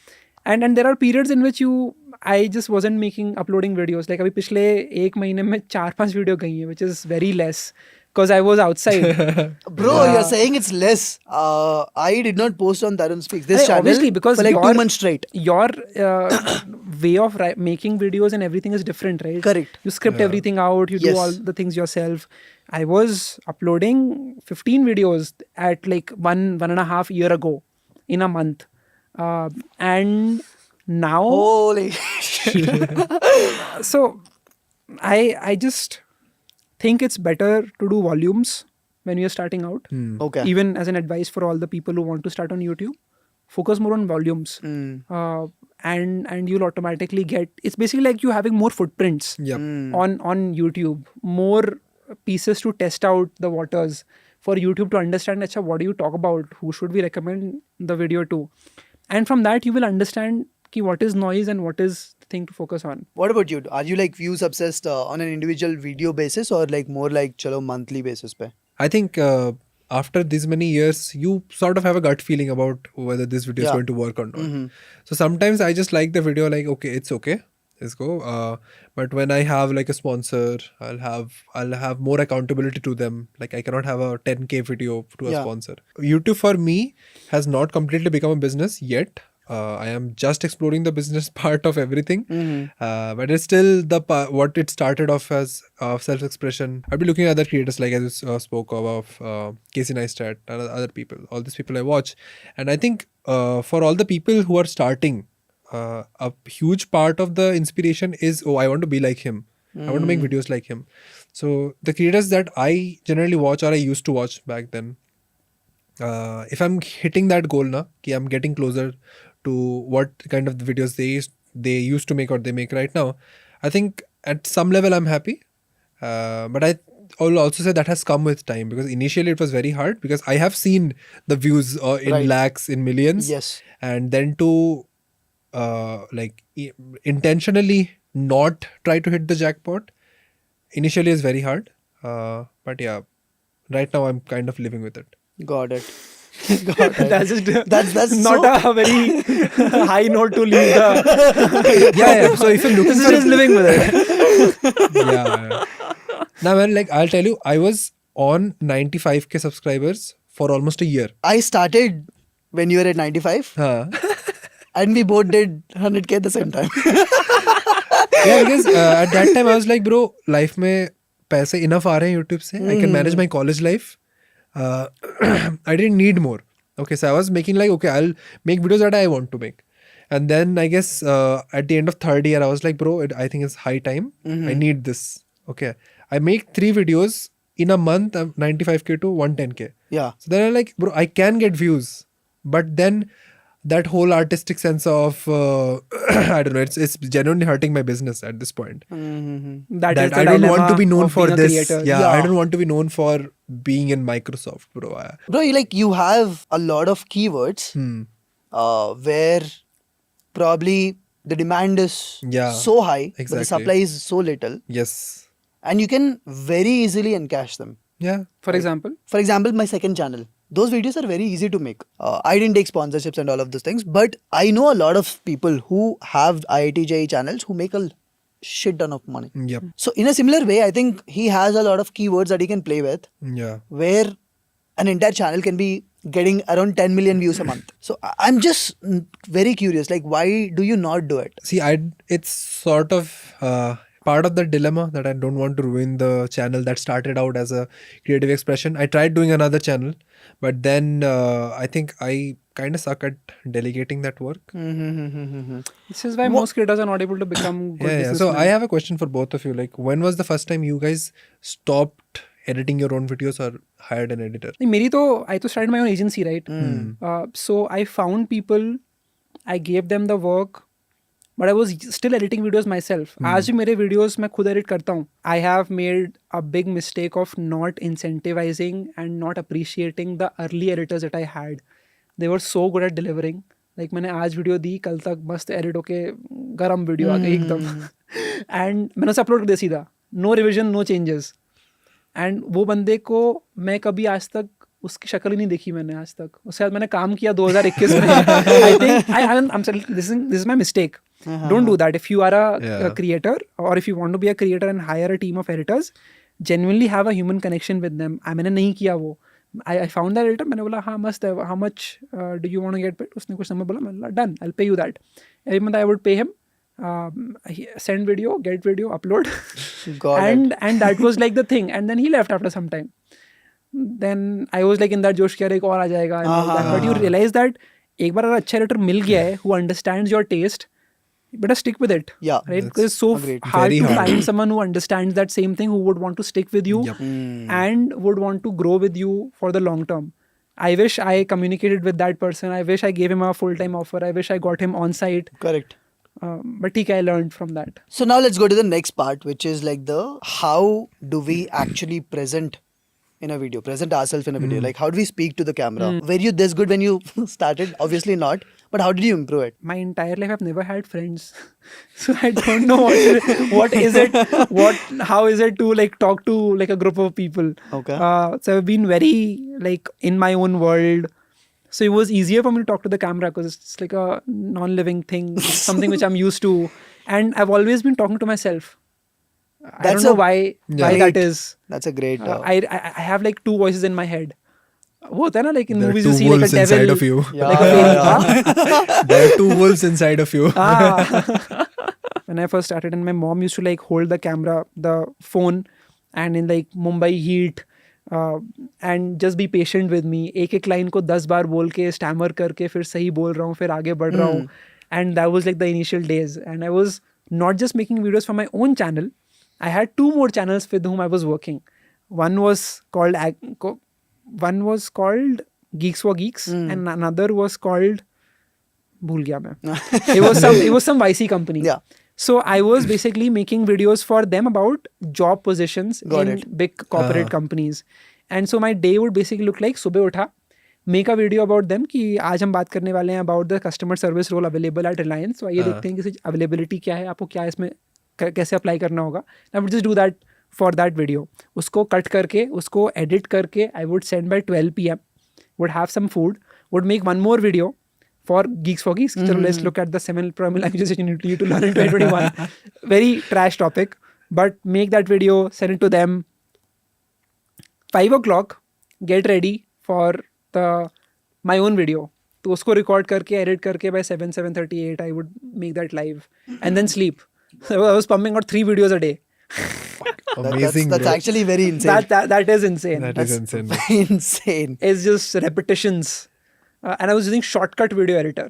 and there are periods in which I just wasn't uploading videos. Like अभी पिछले 1 महीने में 4-5 video गई हैं, which is very less because I was outside. Bro, you're saying it's less. I did not post on Tarun Speaks this Hey, channel obviously, because for like 2 your- months straight. Your way of making videos and everything is different, right? Correct. You script everything out, you do Yes. all the things yourself. I was uploading 15 videos at like 1.5 year ago in a month. And now, Holy so I just think it's better to do volumes when you're starting out. Okay. Even as an advice for all the people who want to start on YouTube, focus more on volumes. And you'll automatically get, it's basically like you having more footprints Yep. on YouTube, more pieces to test out the waters for YouTube to understand, acha, what do you talk about? Who should we recommend the video to? And from that, you will understand ki what is noise and what is the thing to focus on. What about you? Are you like views obsessed on an individual video basis or like more like chalo monthly basis pe? I think after these many years, you sort of have a gut feeling about whether this video is Yeah. going to work or not. So sometimes I just like the video, like, okay, it's okay, let's go. But when I have like a sponsor, I'll have more accountability to them. Like I cannot have a 10K video to a Yeah. sponsor. YouTube for me has not completely become a business yet. I am just exploring the business part of everything, but it's still what it started off as self-expression. I'll be looking at other creators like as you spoke of Casey Neistat and other people. All these people I watch, and I think for all the people who are starting, a huge part of the inspiration is, oh, I want to be like him. I want to make videos like him. So the creators that I generally watch or I used to watch back then, if I'm hitting that goal now, ki I'm getting closer to what kind of the videos they used to make or they make right now, I think at some level I'm happy. But I will also say that has come with time, because initially it was very hard, because I have seen the views in Right. lakhs, in millions. Yes. And then to intentionally not try to hit the jackpot initially is very hard. But yeah, right now I'm kind of living with it. Got it. Got it. That's just That's not so- a very high note to leave the. Yeah. So if you're looking This is for just living with it. yeah. Now, man, like I'll tell you, I was on 95k subscribers for almost a year. I started when you were at 95 Huh. and we both did 100k at the same time. Yeah, because at that time I was like, bro, life में पैसे enough आ रहे हैं YouTube से. I can manage my college life. I didn't need more. Okay, so I was making like, okay, I'll make videos that I want to make. And then I guess at the end of third year, I was like, bro, I think it's high time. I need this. Okay. I make 3 videos in a month, 95k to 110k. Yeah. So then I'm like, bro, I can get views. But then that whole artistic sense of I don't know, it's genuinely hurting my business at this point. That is That the I don't want dilemma to be known of for being a this. creator. Yeah, I Yeah. don't want to be known for being in Microsoft, bro. Bro, you have a lot of keywords where probably the demand is Yeah, so high, but the exactly. supply is so little, Yes. and you can very easily encash them. Yeah. For example, For example, my second channel, those videos are very easy to make. I didn't take sponsorships and all of those things, but I know a lot of people who have IIT JEE channels who make a shit ton of money. Yep. So in a similar way, I think he has a lot of keywords that he can play with, Yeah. where an entire channel can be getting around 10 million views a month. So I'm just very curious, like, why do you not do it? See, it's sort of part of the dilemma that I don't want to ruin the channel that started out as a creative expression. I tried doing another channel, but then I think I kind of suck at delegating that work. this is why most creators are not able to become good Yeah. So businessmen. I have a question for both of you. Like, when was the first time you guys stopped editing your own videos or hired an editor? नहीं, मेरी तो I तो started my own agency, right? So I found people, I gave them the work, but I was still editing videos myself. आज भी मेरे videos मैं खुद edit करता हूँ. I have made a big mistake of not incentivizing and not appreciating the early editors that I had. They were so good at delivering. Like मैंने आज video दी, कल तक मस्त edit होके गरम video आ गई एकदम. And मैंने उसे upload कर दिया सीधा. No revision, no changes. And वो बंदे को मैं कभी आज तक उसकी शक्ल ही नहीं देखी मैंने आज तक. उसके साथ मैंने काम किया 2021 में. I think this is my mistake. Don't do that if you are a creator और if you want to be a creator and hire a team of editors. Genuinely have a human connection with them. मैंने नहीं किया वो. I found that editor. मैंने बोला हाँ मस्त है, how much do you want to get paid. उसने कुछ नंबर बोला. मैंने बोला डन, आई विल पे you that. Every month I would pay him. Send video, get video, upload. Got it. and that was like the thing. And then he left after some time. Then I was like in that जोश कि यार एक और आ जाएगा and all that. But you realize that एक बार अगर अच्छा editor मिल गया है who understands your taste, you better stick with it. Yeah, Right? Because it's so agreed. hard Very to hard. find someone who understands that same thing, who would want to stick with you Yep. and would want to grow with you for the long term. I wish I communicated with that person. I wish I gave him a full-time offer. I wish I got him on site. Correct. But I learned from that. So now let's go to the next part, which is like the how do we actually present in a video, present ourselves in a video. Like, how do we speak to the camera? Were you this good when you started? Obviously not. But how did you improve it? My entire life I've never had friends, so I don't know what is it, how is it to like talk to like a group of people. Okay. So I've been very like in my own world. So it was easier for me to talk to the camera because it's like a non-living thing, something which I'm used to, and I've always been talking to myself. I That's don't know a why that great- is. That's a great. I have like two voices in my head. वो होता है ना, like in There are movies you two see like a wolves devil, inside of you. like a fairy. There are two wolves inside of you. When I first started, and my mom used to like hold the camera, the phone, and in like Mumbai heat, and just be patient with me. एक line को 10 बार बोल के stammer करके फिर सही बोल रहा हूँ, फिर आगे बढ़ रहा हूँ. And that was like the initial days. And I was not just making videos for my own channel. I had two more channels with whom I was working. One was called Geeks for Geeks, and another was called भूल गया मैं. It was some YC company. Yeah. So I was basically making videos for them about job positions Got in it. big corporate companies. And so my day would basically look like सुबह उठा, make a video about them कि आज हम बात करने वाले हैं about the customer service role available at Reliance. So आइए देखते हैं कि availability क्या है, आपको क्या इसमें कैसे अप्लाई करना होगा. I would just do that for that video. उसको कट करके, उसको edit करके, I would send by 12 PM, would have some food, would make one more video for Geeks for Geeks. So let's look at the 7 programming languages that you need to learn in 2021. Very trash topic, but make that video, send it to them. 5 o'clock, get ready for my own video. तो उसको record करके, edit करके by 7:38, I would make that live and then sleep. So I was pumping out 3 videos a day. Amazing. That's bro. actually very insane. That is insane. That is insane. Insane. It's just repetitions. And I was using Shortcut video editor.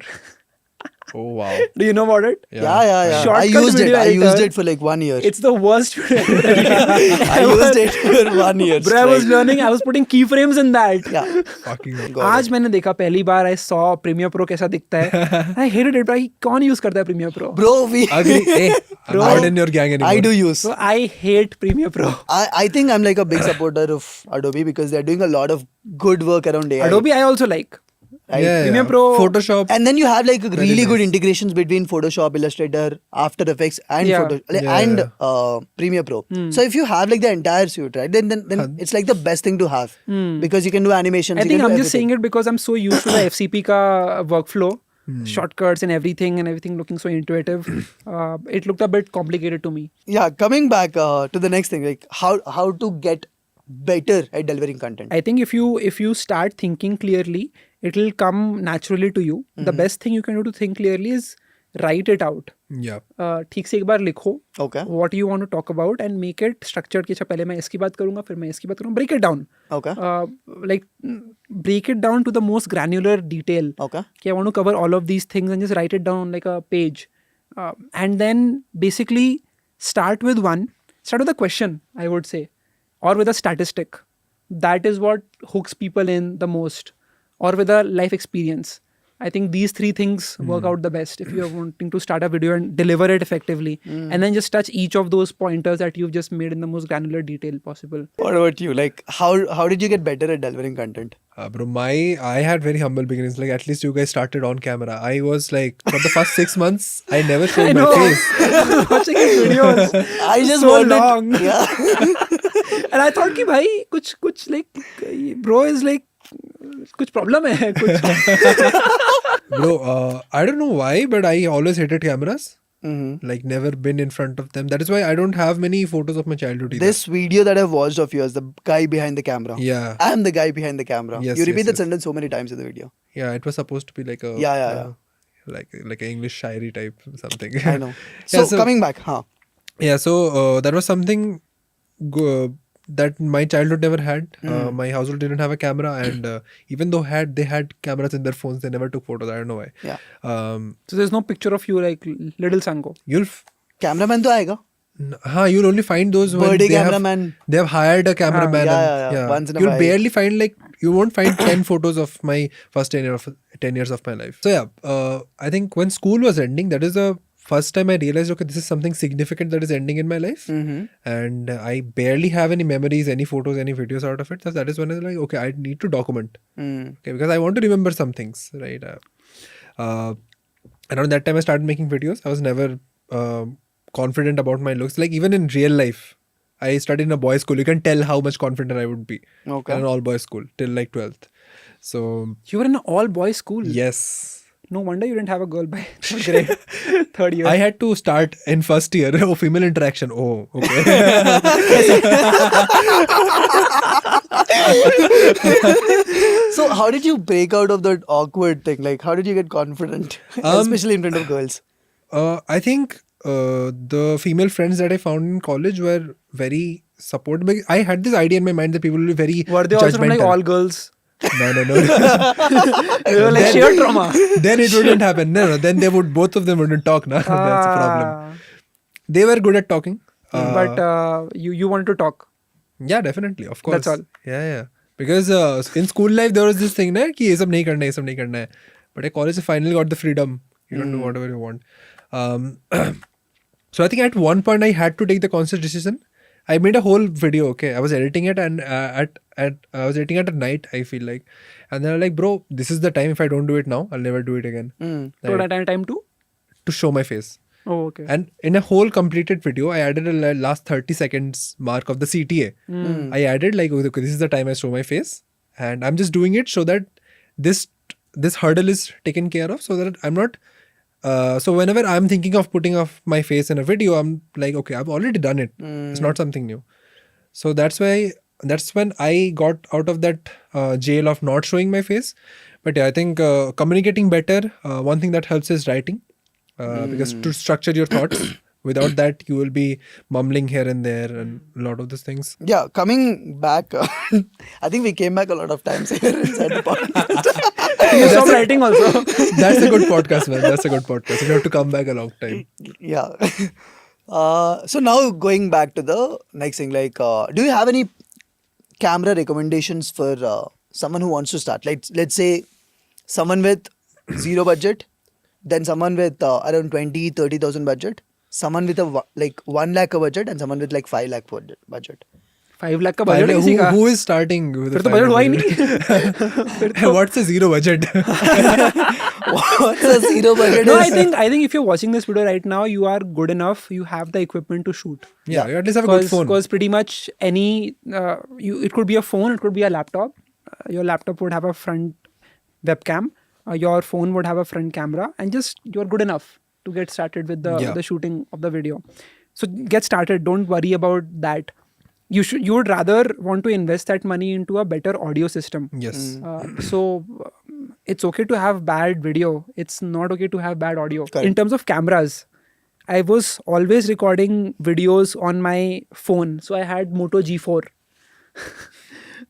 Oh wow. Do you know about it? Yeah. Shortcut I used it. video I used editor. it for like 1 year. It's the worst video editor. I used it for 1 year. Bro, I was straight. learning. I was putting keyframes in that. Yeah. Fucking hell. Got आज it. मैंने देखा पहली बार I saw Premiere Pro कैसा दिखता है. I hated it. भाई कौन use करता है Premiere Pro? Bro, we. Agree. Hey, I'm Bro, not in your gang anymore. I do use. So I hate Premiere Pro. I think I'm like a big supporter of Adobe because they're doing a lot of good work around AI. Adobe I also like. Yeah, Premiere yeah. Pro. Photoshop. And then you have like really good nice. integrations between Photoshop, Illustrator, After Effects, and Yeah. and Premiere Pro. So if you have like the entire suite, right, then it's like the best thing to have because you can do animations. I you think can I'm do just saying everything. it because I'm so used to the FCP ka workflow, shortcuts and everything looking so intuitive. It looked a bit complicated to me. Yeah, coming back to the next thing, like how to get better at delivering content. I think if you start thinking clearly, it'll come naturally to you. The best thing you can do to think clearly is write it out. Yeah. ठीक से एक बार लिखो Okay. what you want to talk about and make it structured कि अच्छा पहले मैं इसकी बात करूंगा फिर मैं इसकी बात करूंगा. Break it down. Okay. Like break it down to the most granular detail. Okay. Okay, I want to cover all of these things and just write it down on like a page. And then basically start with a question, I would say, or with a statistic. That is what hooks people in the most, or with a life experience. I think these three things work out the best if you're wanting to start a video and deliver it effectively. And then just touch each of those pointers that you've just made in the most granular detail possible. What about you? Like how did you get better at delivering content? Bro, I had very humble beginnings. Like, at least you guys started on camera. I was like, for the first 6 months, I never showed my face. Watching his videos. I just so wanted, long. Yeah. And I thought कि भाई कुछ like bro is like कुछ problem है कुछ. Bro, I don't know why, but I always hated cameras. Mhm. Like, never been in front of them. That is why I don't have many photos of my childhood either. This video that I've watched of yours, the guy behind the camera. Yeah. I'm the guy behind the camera. Yes, You repeat yes, that yes. sentence so many times in the video. Yeah, it was supposed to be like a Yeah. like an English shairi type something. I know. So, coming back, Yeah, so that was something that my childhood never had. My household didn't have a camera, and even though they had cameras in their phones, they never took photos. I don't know why. Yeah. So there's no picture of you like little Sango. Cameraman to aega. You'll only find those when Birthday they cameraman. have hired a cameraman. Yeah. Once in a You'll while. barely find you won't find 10 photos of my first 10 years of my life. So yeah, I think when school was ending, that is the first time I realized, okay, this is something significant that is ending in my life. And I barely have any memories, any photos, any videos out of it. So that is when I was like, okay, I need to document. Okay, because I want to remember some things, right? Around that time I started making videos. I was never confident about my looks. Like, even in real life, I studied in a boys' school. You can tell how much confident I would be Okay. in an all-boys school till like 12th. So You were in an all boys school. yes, No wonder you didn't have a girl by third grade, third year. I had to start in first year. Oh, female interaction. Oh, okay. So how did you break out of that awkward thing? Like how did you get confident, especially in front of girls? I think the female friends that I found in college were very supportive. I had this idea in my mind that people will be very Were they also from like judgmental. all girls? No. They were like sheer trauma. Then it wouldn't happen. No. Then both of them wouldn't talk. That's the problem. They were good at talking. But you wanted to talk. Yeah, definitely. Of course. That's all. Yeah. Because in school life, there was this thing, na, कि ये सब नहीं करना है, ये सब नहीं करना है. But at college, I finally got the freedom. You can do whatever you want. So I think at one point, I had to take the conscious decision. I made a whole video, okay. I was editing it, and I was editing it at night, I feel like. And then I'm like, bro, this is the time. If I don't do it now, I'll never do it again. So that time too? To show my face. Oh, okay. And in a whole completed video, I added a last 30 seconds mark of the CTA. I added like, okay, this is the time I show my face. And I'm just doing it so that this hurdle is taken care of, so that I'm not... so whenever I'm thinking of putting off my face in a video, I'm like, okay, I've already done it. It's not something new. So that's when I got out of that jail of not showing my face. But yeah, I think communicating better, one thing that helps is writing. Because to structure your thoughts, without that you will be mumbling here and there and a lot of these things. Yeah, coming back, I think we came back a lot of times here inside the podcast. you stop writing also. That's a good podcast, man. That's a good podcast. You have to come back a long time. Yeah. So now going back to the next thing, like, do you have any camera recommendations for someone who wants to start? Like, let's say someone with zero budget, then someone with around 20,000-30,000 budget, someone with a like 1 lakh a budget, and someone with like 5 lakh budget. 5 lakh का budget किसी का? Who is starting with फिर a तो 5 budget हुआ ही lakh नहीं. What's a zero budget? What's a zero budget? No, is? I think if you're watching this video right now, you are good enough. You have the equipment to shoot. Yeah, you at least have a good phone. Because pretty much any, it could be a phone, it could be a laptop. Your laptop would have a front webcam. Your phone would have a front camera, and just you're good enough to get started with the shooting of the video. So get started. Don't worry about that. You would rather want to invest that money into a better audio system. Yes. So it's okay to have bad video. It's not okay to have bad audio. Correct. In terms of cameras, I was always recording videos on my phone. So I had Moto G4.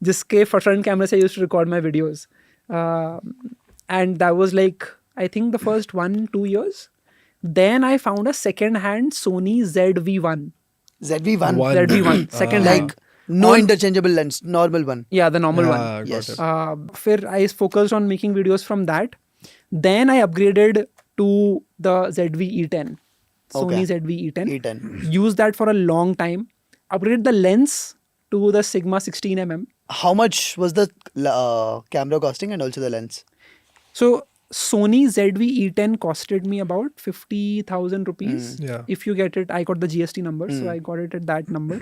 जिसके front camera से I used to record my videos. And that was like, I think the first 1-2 years. Then I found a second-hand Sony ZV-1. ZV-1. ZV-1, second hand. Like no interchangeable lens, normal one. Yeah, the normal one. got Yes. it. फिर I focused on making videos from that. Then I upgraded to the ZV-E10. Sony Okay. ZV-E10. E10. Used that for a long time. Upgraded the lens to the Sigma 16mm. How much was the camera costing and also the lens? So Sony ZV-E10 costed me about 50,000 rupees. Yeah. If you get it, I got the GST number, so I got it at that number.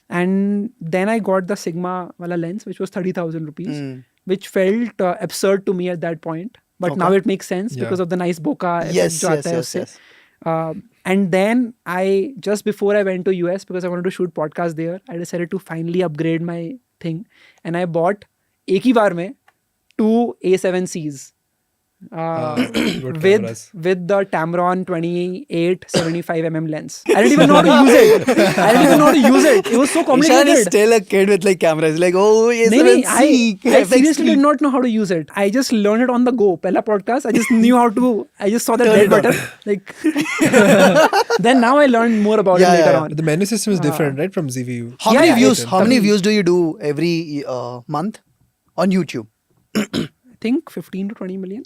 And then I got the Sigma wala lens, which was 30,000 rupees, which felt absurd to me at that point. But now it makes sense because of the nice bokeh effect Yes, jo yes, aata hai yes, usse. yes. And then just before I went to US, because I wanted to shoot podcast there, I decided to finally upgrade my thing. And I bought एक ही बार में 2 A7Cs. Good cameras. with the Tamron 28-75mm lens. I didn't even know how to use it. It was so Ishan is complicated. still a kid with like cameras. Like, oh, yes, नहीं, I seriously did not know how to use it. I just learned it on the go. Pehla podcast, I just knew how to. I just saw the red button. Like, then now I learned more about it later on. The menu system is different, right, from ZV. How Yeah, many yeah, views? it- How many views do you do every month on YouTube? I think 15 to 20 million.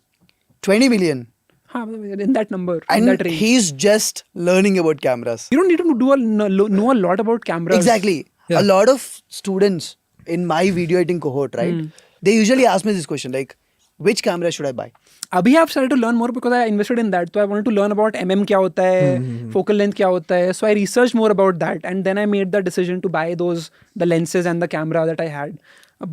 20 million. हाँ, in that number, in And that range. he's just learning about cameras. You don't need to know a lot about cameras. Exactly. Yeah. A lot of students in my video editing cohort, right? They usually ask me this question, like, which camera should I buy? अभी I've started to learn more because I invested in that. So I wanted to learn about क्या होता है, focal length क्या होता है. So I researched more about that, and then I made the decision to buy the lenses and the camera that I had.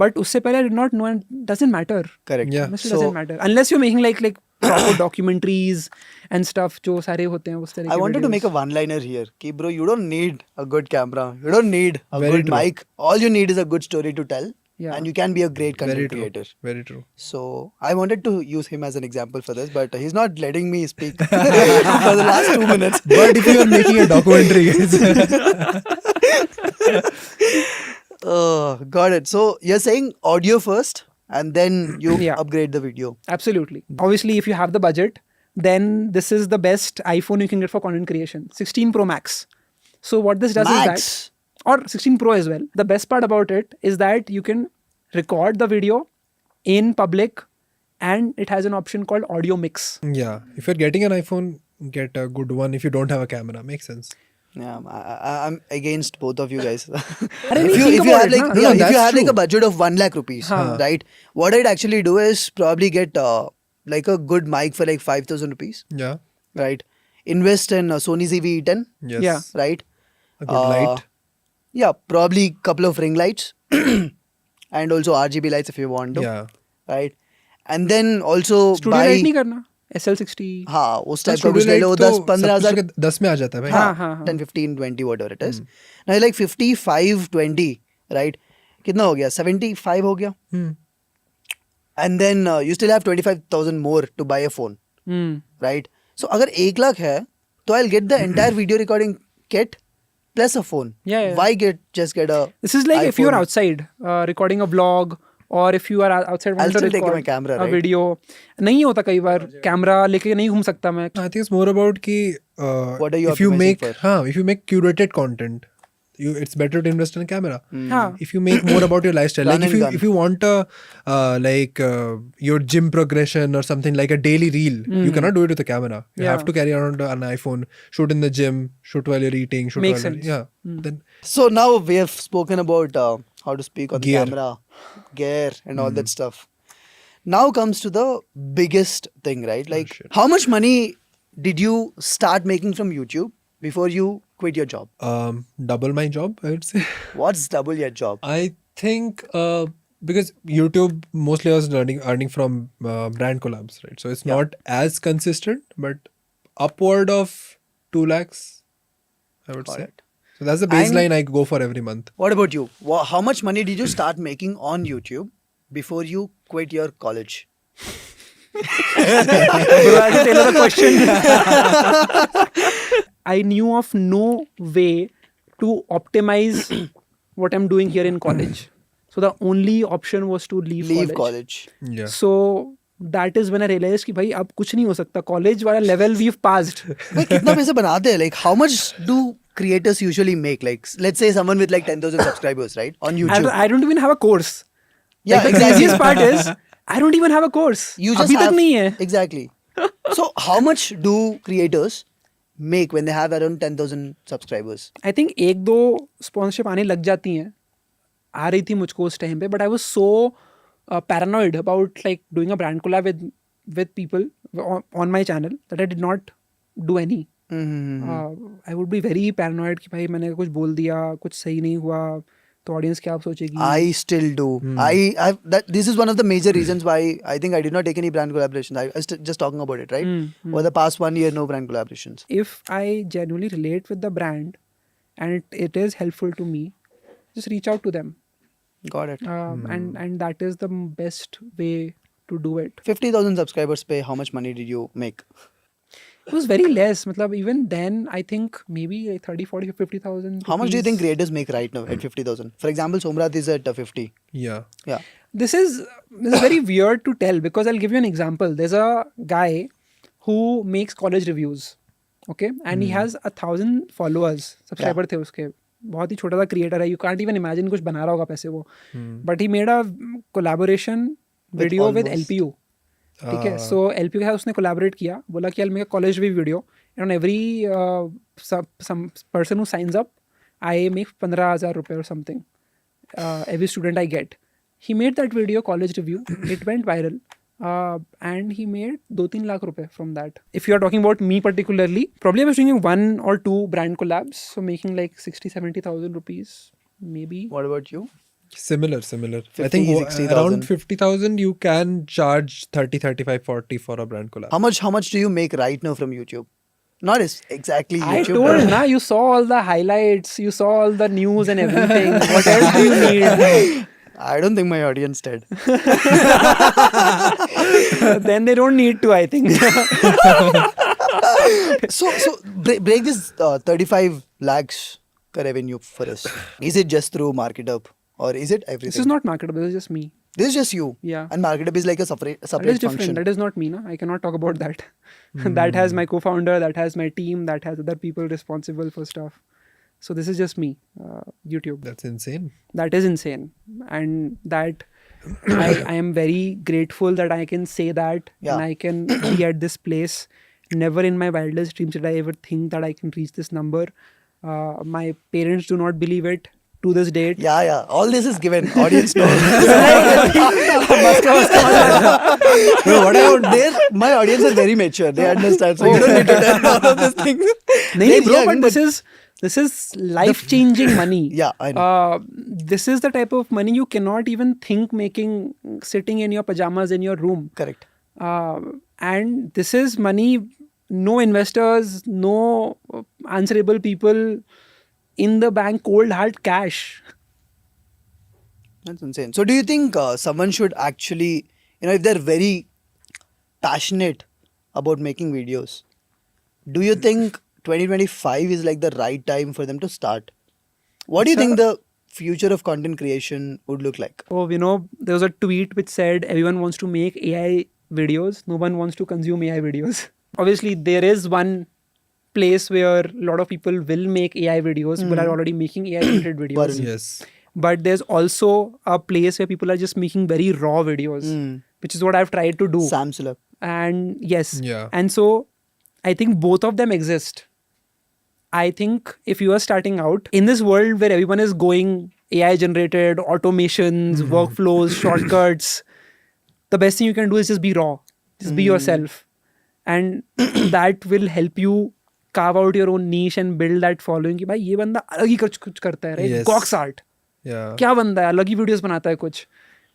But उससे पहले I did not know, and it doesn't matter. Correct. Yeah. Honestly, doesn't matter unless you're making like proper documentaries and stuff जो सारे होते हैं उस तरह I के wanted to make a videos. one-liner here. Ki, bro, you don't need a good camera. You don't need a Very good true. mic. All you need is a good story to tell. Yeah. And you can be a great content Very true. creator. Very true. So I wanted to use him as an example for this, but he's not letting me speak for the last 2 minutes. But if you are making a documentary, Got it. So you're saying audio first and then you Yeah. upgrade the video. Absolutely. Obviously, if you have the budget, then this is the best iPhone you can get for content creation. 16 Pro Max. So what this does is Max. that, or 16 Pro as well. The best part about it is that you can record the video in public, and it has an option called audio mix. yeah. If you're getting an iPhone, get a good one. If you don't have a camera, makes sense. Yeah, I'm against both of you guys. नहीं, if you think have about it, like na. yeah, if that's you have like true. a budget of 1 lakh rupees, right? What I'd actually do is probably get like a good mic for like 5,000 rupees, Yeah. right? Invest in Sony ZV-E10, Yes. Yeah. right? A good light. Yeah, probably couple of ring lights and also RGB lights if you want to, Yeah. right? And then also Studio buy light नहीं करना. SL60. हाँ उस type का Studio कुछ ले light लो तो 10-15 सब हजार कुछ के 10 में आ जाता है भाई. हाँ, हाँ, हाँ. 10 15 20 whatever it is now like 55 20 right कितना हो गया 75 हो गया Hmm. and then you still have 25,000 more to buy a phone right so अगर 1 लाख है तो I'll get the entire video recording kit plus a phone Yeah, yeah. why just get a This is like if you're iPhone? outside recording a vlog or if you are outside I'll wanting to still take my record camera, a right? video. नहीं होता कई बार camera लेके नहीं घूम सकता मैं. I think it's more about कि What are you if you optimizing make for? if you make curated content, it's better to invest in a camera. हाँ. If you make more about your lifestyle, Run like and gun. if you want your gym progression or something like a daily reel, you cannot do it with a camera. You Yeah. have to carry around an iPhone, shoot in the gym, shoot while you're eating, shoot Makes while sense. yeah. Then So now we have spoken about how to speak on Gear. the camera, gear, and all that stuff. Now comes to the biggest thing, right? Like, shit. how much money did you start making from YouTube before you quit your job? double my job, I would say. What's double your job? I think because YouTube mostly I was earning from brand collabs, right? So it's Yeah. not as consistent, but upward of 2 lakhs, I would Got say. it. So that's the baseline I go for every month. What about you? How much money did you start making on YouTube before you quit your college? Bro, I can tell you the question. I knew of no way to optimize what I'm doing here in college. So the only option was to leave college. Yeah. So that is when I realized कि भाई अब कुछ नहीं हो सकता. College वाला level we've passed. But कितना पैसे बनाते हैं? Like, how much do creators usually make? Like, let's say someone with like 10,000 subscribers, right? On YouTube. I don't even have a course. Yeah, Like, the exactly. craziest part is I don't even have a course. You just अभी तक have, नहीं है. Exactly. So how much do creators make when they have around 10,000 subscribers? I think एक दो sponsorship आने लग जाती हैं. आ रही थी मुझको उस टाइम पे, but I was so paranoid about like doing a brand collab with people on my channel that I did not do any. I would be very paranoid कि भाई मैंने कुछ बोल दिया, कुछ सही नहीं हुआ, तो audience क्या सोचेगी. I still do. This is one of the major reasons why I think I did not take any brand collaborations. I was just talking about it, right? Over the past 1 year, no brand collaborations. If I genuinely relate with the brand and it is helpful to me, just reach out to them. Got it. And that is the best way to do it. 50,000 subscribers pay. How much money did you make? It was very less. Matlab, even then, I think maybe like 30, 40, 50,000. How much do you think creators make right now at 50,000? For example, Somrat is at 50. Yeah. Yeah. This is very weird to tell because I'll give you an example. There's a guy who makes college reviews, okay, and he has 1,000 followers. Subscriber थे उसके. बहुत ही छोटा सा creator है. You can't even imagine कुछ बना रहा होगा पैसे वो. But he made a collaboration video with almost. LPU. ठीक है. So LPU के साथ उसने collaborate किया. बोला कि I'll make a college review video. And on every some person who signs up, I make 15,000 रुपए or something. Every student I get. He made that video, college review. It went viral. And he made 2-3 lakh rupees from that. If you are talking about me particularly, probably I was doing 1 or 2 brand collabs, so making like 60,000-70,000 rupees, maybe. What about you? Similar. 50, I think 60,000. around 50,000 you can charge 30, 35, 40 for a brand collab. How much do you make right now from YouTube? Not exactly I YouTube. told na, you saw all the highlights, you saw all the news and everything. What else do you need? I don't think my audience did. Then they don't need to, I think. So break this 35 lakhs ka revenue for us. Is it just through MarketUp or is it everything? This is not marketable, this is just me. This is just you. Yeah. And MarketUp is like a separate That is different. function. That is not me. Na? I cannot talk about that. That has my co-founder, that has my team, that has other people responsible for stuff. So this is just me, YouTube. That's insane. That is insane. And that I am very grateful that I can say that Yeah. and I can be at this place. Never in my wildest dreams did I ever think that I can reach this number. My parents do not believe it to this date. Yeah. All this is given. Audience knows. No, what I want there, my audience is very mature. They understand. So you don't need to tell all of these things. Nahin, bro, Yeah, but this is life-changing money. Yeah, I know. This is the type of money you cannot even think making sitting in your pajamas in your room. Correct. And this is money, no investors, no answerable people, in the bank, cold hard cash. That's insane. So do you think someone should actually, if they're very passionate about making videos, do you think 2025 is like the right time for them to start? What do you think the future of content creation would look like? Oh, there was a tweet which said everyone wants to make AI videos. No one wants to consume AI videos. Obviously, there is one place where a lot of people will make AI videos. People are already making AI-related videos. Yes. But there's also a place where people are just making very raw videos, which is what I've tried to do. Sam Sulek. And yes. Yeah. And so I think both of them exist. I think if you are starting out in this world where everyone is going AI generated, automations, workflows, shortcuts, the best thing you can do is just be raw. Just be yourself. And that will help you carve out your own niche and build that following. कि भाई ये बंदा अलग ही कुछ करता है, right? Yes. Gox art. Yeah. क्या बंदा है, अलग ही videos बनाता है कुछ.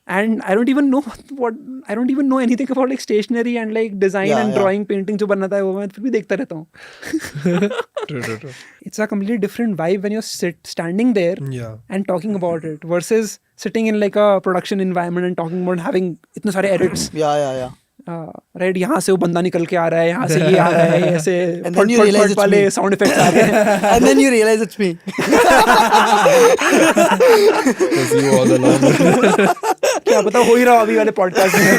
And I don't even know anything about like stationery and like design Yeah, and yeah. drawing, painting जो बनाता है वो मैं फिर भी देखता रहता हूँ. True. It's a completely different vibe when you're standing there Yeah. and talking about it versus sitting in like a production environment and talking about having इतने सारे edits. Yeah. Right, यहाँ से वो बंदा निकल के आ रहा है, यहाँ से ये आ रहा है, ऐसे And then you realize it's वाले me. sound effects आ रहे हैं. And then you realize it's me. It was you all along. क्या पता हो ही रहा हो अभी वाले podcast में.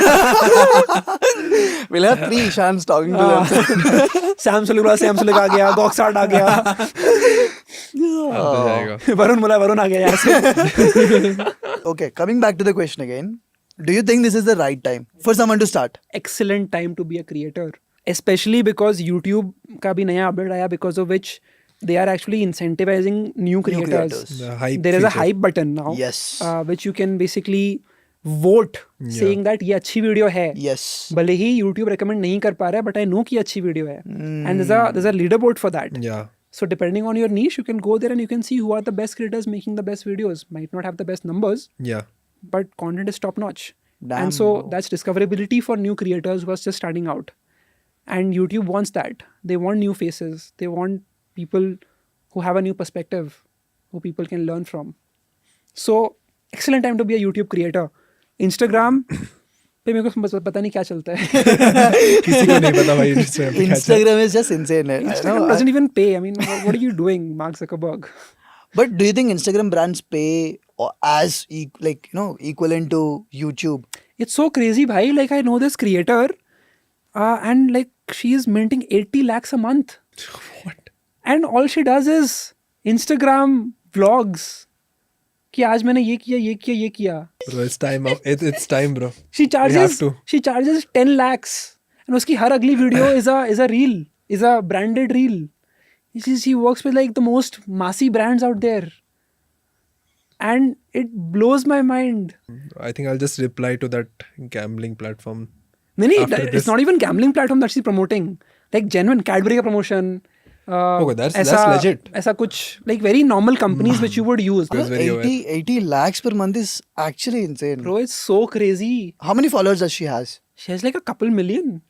We'll have 3 Ishans talking to them. Sam Sulek आ गया, Gox art आ गया, अंदर जाएगा. वरुण आ गया यहाँ से. Okay, coming back to the question again. Do you think this is the right time for someone to start? Excellent time to be a creator, especially because YouTube का भी नया update आया, because of which they are actually incentivizing new creators. The hype There is a feature. hype button now, Yes. which you can basically vote saying that ये अच्छी video है. Yes. भले ही YouTube recommend नहीं कर पा रहा है, but I know कि अच्छी वीडियो है. And there's a leaderboard for that. Yeah. So depending on your niche, you can go there and you can see who are the best creators making the best videos. Might not have the best numbers, Yeah. but content is top notch. Damn, And so bro. that's discoverability for new creators who are just starting out. And YouTube wants that. They want new faces. They want people who have a new perspective, who people can learn from. So excellent time to be a YouTube creator. Instagram पे मेरे को पता नहीं क्या चलता है. किसी को नहीं पता भाई Instagram पे क्या चल- Instagram is just insane. I Instagram know, doesn't even pay. I mean, what are you doing, Mark Zuckerberg? But do you think Instagram brands pay as equivalent to YouTube? It's so crazy, bhai. Like, I know this creator, and like she is minting 80 lakhs a month. What? And all she does is Instagram vlogs. कि आज मैंने ये किया. Bro, it's time. It's time, bro. She charges to. 10 lakhs. And उसकी हर अगली video is a reel, is a branded reel. She works with like the most massy brands out there. And it blows my mind. I think I'll just reply to that gambling platform. No, After it's this. not even gambling platform that she's promoting. Like genuine Cadbury ka promotion. Okay, that's ऐसा- legit. ऐसा कुछ like very normal companies which you would use. Because very aware. 80 lakhs per month is actually insane. Bro, it's so crazy. How many followers does she has? She has like a couple million.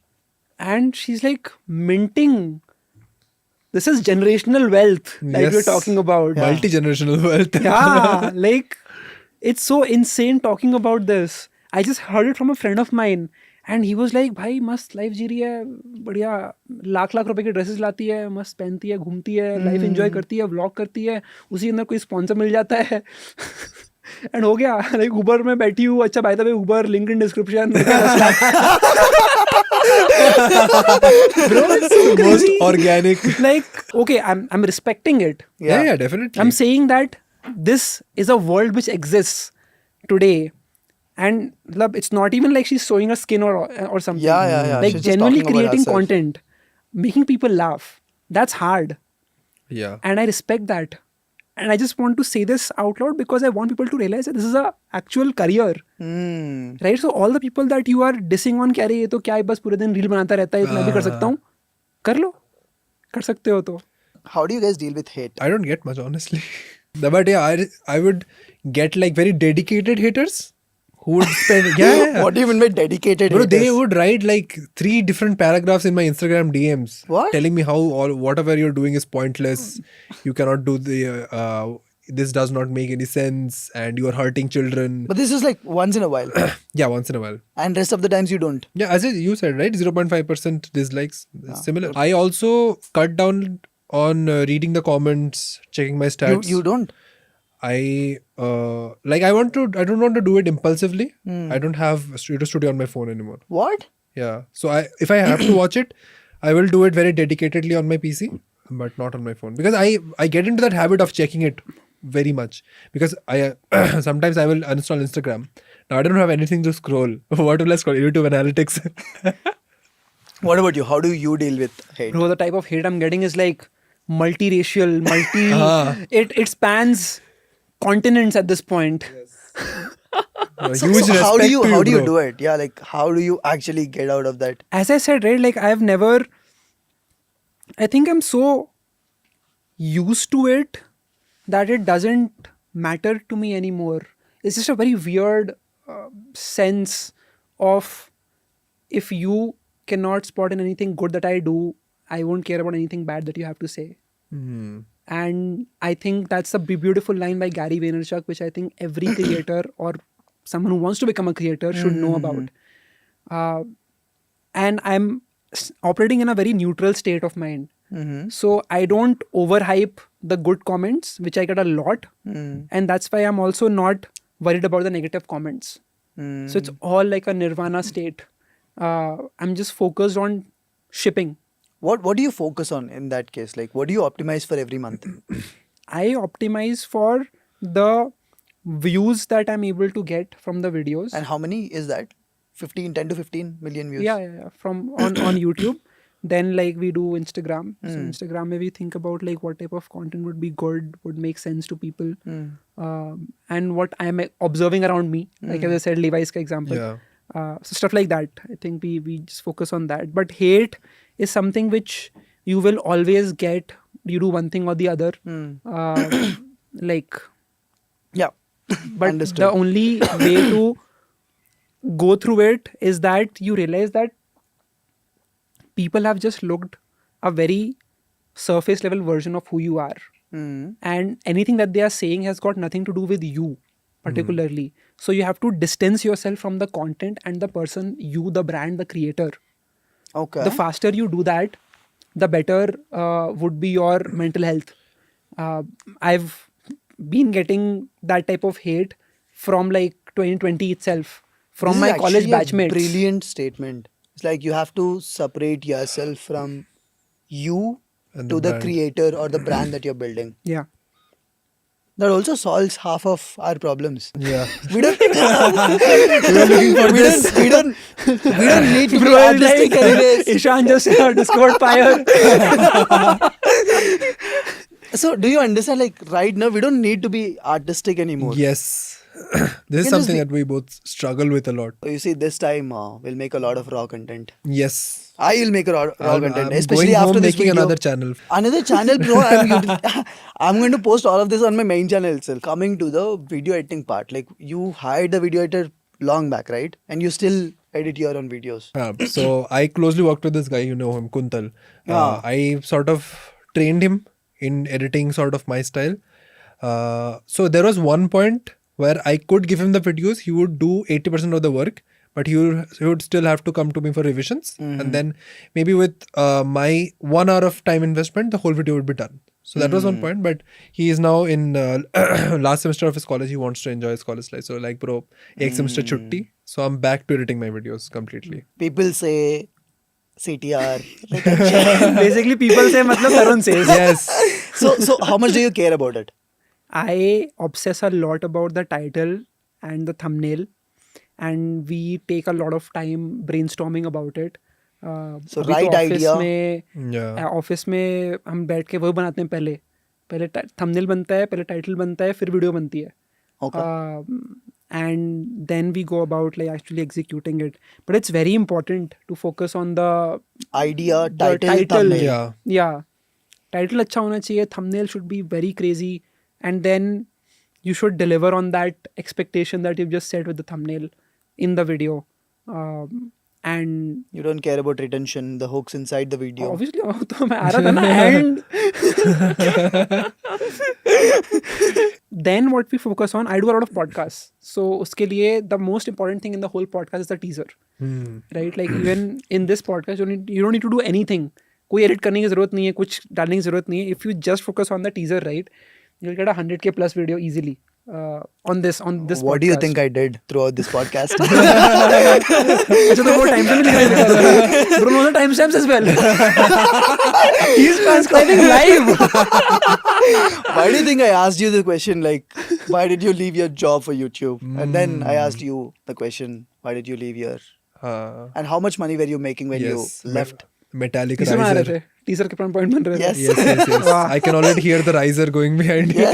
And she's like minting. This is generational wealth like we're Yes. talking about. Multi-generational wealth. Yeah, like it's so insane talking about this. I just heard it from a friend of mine and he was like, भाई मस्त life जी रही है, बढ़िया लाख रुपए की dresses लाती है, मस्त पहनती है, घूमती है, लाइफ एंजॉय करती है, व्लॉग करती है, उसी अंदर कोई स्पॉन्सर मिल जाता है एंड हो गया. लाइक उबर में बैठी हूँ, अच्छा by the way Uber link in description. Most organic. Like okay, I'm respecting it. Yeah, definitely. I'm saying that this is a world which exists today. And love, it's not even like she's showing her skin or something. Yeah. Like She's just genuinely talking about creating herself. content, making people laugh. That's hard. Yeah. And I respect that. And I just want to say this out loud because I want people to realize that this is a actual career. Right? So all the people that you are dissing on, क्या रे ये तो क्या है बस पूरे दिन reel बनाता रहता है, मैं भी कर सकता हूँ. कर लो. कर सकते हो तो. How do you guys deal with hate? I don't get much, honestly. But yeah, I would get like very dedicated haters who would spend. Yeah. What do you mean by dedicated Bro, they haters? would write like 3 different paragraphs in my Instagram DMs. What? Telling me how whatever you're doing is pointless. You cannot do the. This does not make any sense, and you are hurting children. But this is like once in a while. Yeah, once in a while. And rest of the times you don't. Yeah, as you said, right? 0.5% dislikes. Similar. I also cut down on reading the comments, checking my stats. You don't. I I don't want to do it impulsively. I don't have a studio on my phone anymore. What? Yeah. So if I have to watch it, I will do it very dedicatedly on my PC, but not on my phone, because I get into that habit of checking it very much, because I sometimes I will uninstall Instagram. Now I don't have anything to scroll. What will I scroll? YouTube analytics. What about you? How do you deal with hate? Bro, the type of hate I'm getting is like multiracial, it spans continents at this point. So Huge how do respect you to do bro. it? Yeah, like how do you actually get out of that? As I said, right, like I think I'm so used to it that it doesn't matter to me anymore. It's just a very weird sense of, if you cannot spot in anything good that I do, I won't care about anything bad that you have to say. And I think that's a beautiful line by Gary Vaynerchuk, which I think every creator or someone who wants to become a creator should know about. And I'm operating in a very neutral state of mind. So I don't overhype the good comments, which I get a lot. And that's why I'm also not worried about the negative comments. So it's all like a nirvana state. I'm just focused on shipping. What do you focus on in that case? Like what do you optimize for every month? I optimize for the views that I'm able to get from the videos. And how many is that? 10 to 15 million views? Yeah. From on YouTube. Then like we do Instagram. So Instagram, maybe think about like what type of content would be good, would make sense to people, and what I'm observing around me. Like as I said, Levi's ka example. Yeah. So stuff like that. I think we just focus on that. But hate is something which you will always get. You do one thing or the other. Like, Yeah. but Understood. the only way to go through it is that you realize that people have just looked a very surface level version of who you are. And anything that they are saying has got nothing to do with you particularly. So you have to distance yourself from the content and the person, you, the brand, the creator. Okay. The faster you do that, the better would be your mental health. I've been getting that type of hate from like 2020 itself, from This is my college actually a batchmates. brilliant statement. It's like you have to separate yourself from you And to the the brand. creator or the brand that you're building. Yeah. That also solves half of our problems. Yeah. We don't. we don't need to be artistic anyways. Ishan just Discord fire. So do you understand? Like right now, we don't need to be artistic anymore. Yes. This is can just something be- that we both struggle with a lot. So you see, this time we'll make a lot of raw content. Yes. I will make a raw content, I'm especially going after home this making video. another channel. Another channel, bro. I'm going to post all of this on my main channel itself. Coming to the video editing part, like you hired the video editor long back, right? And you still edit your own videos. So I closely worked with this guy, you know him, Kuntal. Ah. I sort of trained him in editing sort of my style. So there was one point where I could give him the videos. He would do 80% of the work, but he would still have to come to me for revisions. And then maybe with my 1 hour of time investment, the whole video would be done. So that was one point. But he is now in last semester of his college. He wants to enjoy his college life. So like, bro, ek semester chutti. So I'm back to editing my videos completely. People say CTR. Basically, people say, matlab Tarun says. Yes. So how much do you care about it? I obsess a lot about the title and the thumbnail, and we take a lot of time brainstorming about it. So अभी तो right office idea. में Yeah. Office में हम बैठ के वो बनाते हैं पहले थंबनेल बनता है, पहले टाइटल बनता है, फिर वीडियो बनती है. And then we go about like actually executing it. But it's very important to focus on the Idea, the title, thumbnail. Yeah. Yeah. Title अच्छा होना चाहिए, thumbnail should be very crazy, and then you should deliver on that expectation that you've just set with the thumbnail in the video. And You don't care about retention, the hooks inside the video. obviously तो मैं आ रहा था ना, and then what we focus on, I do a lot of podcasts. So उसके लिए the most important thing in the whole podcast is the teaser. Right? Like even in this podcast, you don't need to do anything. कोई edit करने की ज़रूरत नहीं है, कुछ डालने की ज़रूरत नहीं है. If you just focus on the teaser, right? you'll get a 100K plus video easily on this What do you think I did throughout this podcast? अच्छा तो वो टाइम स्टैम्प निकाल देता था Bruno knows the time stamps as well. He's transcribing live. Why do you think I asked you the question like, why did you leave your job for YouTube? And then I asked you the question, why did you leave your... And how much money were you making when you left? Metallic teaser बना रहे riser. थे teaser के point बन रहे थे Yes. Yes. I can already hear the riser going behind you.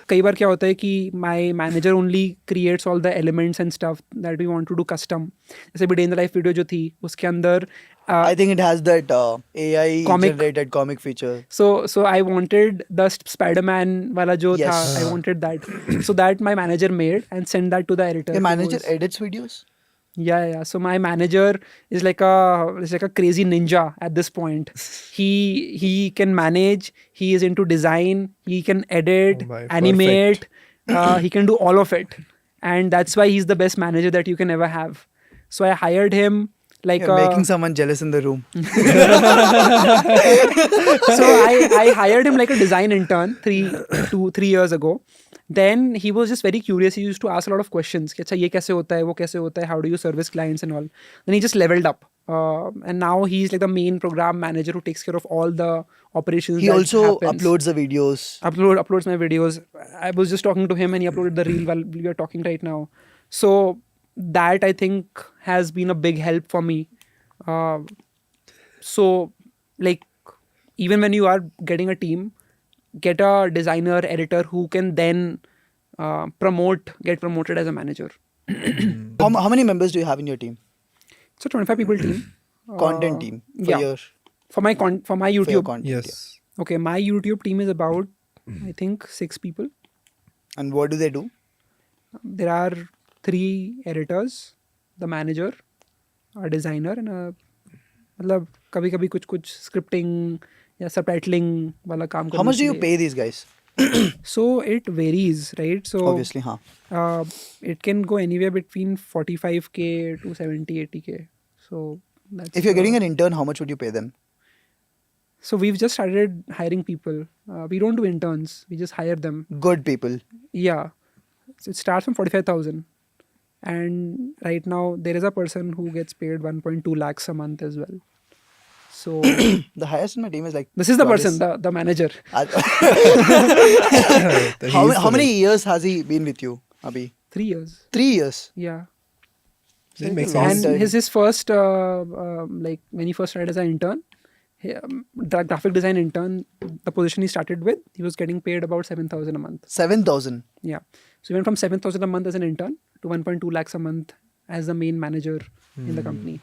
कई बार क्या होता है कि my manager only creates all the elements and stuff that we want to do custom जैसे भी day in the life video जो थी उसके अंदर I think it has that AI Comic. generated comic feature. so I wanted the Spider-Man वाला जो था Yes. I wanted that so that my manager made and sent that to the editor. Your who manager was- edits videos? Yeah. So my manager is like a crazy ninja at this point. He can manage. He is into design. He can edit, Oh my, animate. He can do all of it, and that's why he's the best manager that you can ever have. So I hired him like You're making someone jealous in the room. so I hired him like a design intern 3 years ago. Then he was just very curious. He used to ask a lot of questions. कि अच्छा ये कैसे होता है वो कैसे होता है how do you service clients and all. Then he just leveled up. And now he's like the main program manager who takes care of all the operations. He that also happens. uploads the videos. Uploads my videos. I was just talking to him and he uploaded the reel while we are talking right now. So that I think has been a big help for me. So like even when you are getting a team, get a designer, editor who can then get promoted as a manager. How many members do you have in your team? So 25 people team. Content team for yeah. your For my for your YouTube. content. Yes. Okay, my YouTube team is about I think 6 people. And what do they do? There are 3 editors, the manager, a designer, and a मतलब कभी-कभी कुछ scripting या subtitling वाला काम How much do you करने के लिए। pay these guys? So it varies, right? So Obviously, huh? It can go anywhere between 45K to 70-80K. So that's If you're getting an intern, how much would you pay them? So we've just started hiring people. We don't do interns. We just hire them. Good people. Yeah. So it starts from 45,000. And right now there is a person who gets paid 1.2 lakhs a month as well. So The highest in my team is like... this is the Goddess. person, the manager. How many years has he been with you, Abhi? 3 years. 3 years. Yeah. That makes Long sense. And time. his first like when he first started as an intern, the graphic design intern, the position he started with, he was getting paid about 7,000 a month. 7,000. Yeah. So he went from 7,000 a month as an intern to 1.2 lakhs a month as the main manager in the company.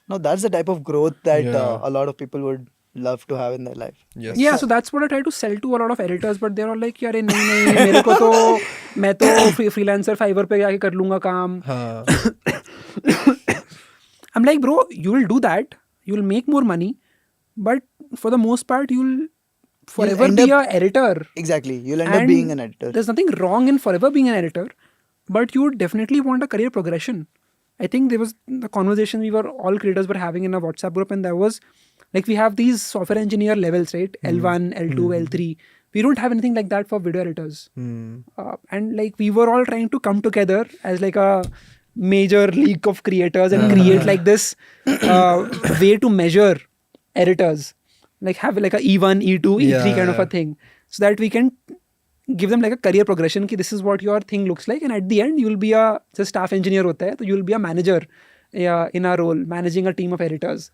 No, that's the type of growth that Yeah. a lot of people would love to have in their life. Yes. Yeah, so that's what I try to sell to a lot of editors, but they're all like, यार नहीं मेरे को तो मैं तो freelancer Fiverr पे जाके कर लूँगा काम. हाँ. I'm like, bro, you will do that. You will make more money, but for the most part, you'll forever end be up- a editor. Exactly. You'll end up And being an editor. There's nothing wrong in forever being an editor, but you would definitely want a career progression. I think there was the conversation we were all creators were having in a WhatsApp group, and there was like we have these software engineer levels, right? L1, L2, L3. We don't have anything like that for video editors. And like we were all trying to come together as like a major league of creators and create like this way to measure editors, like have like a E1, E2, E3 kind of a thing, so that we can give them like a career progression ki this is what your thing looks like, and at the end you'll be a just staff engineer hota hai, so you'll be a manager in a role managing a team of editors.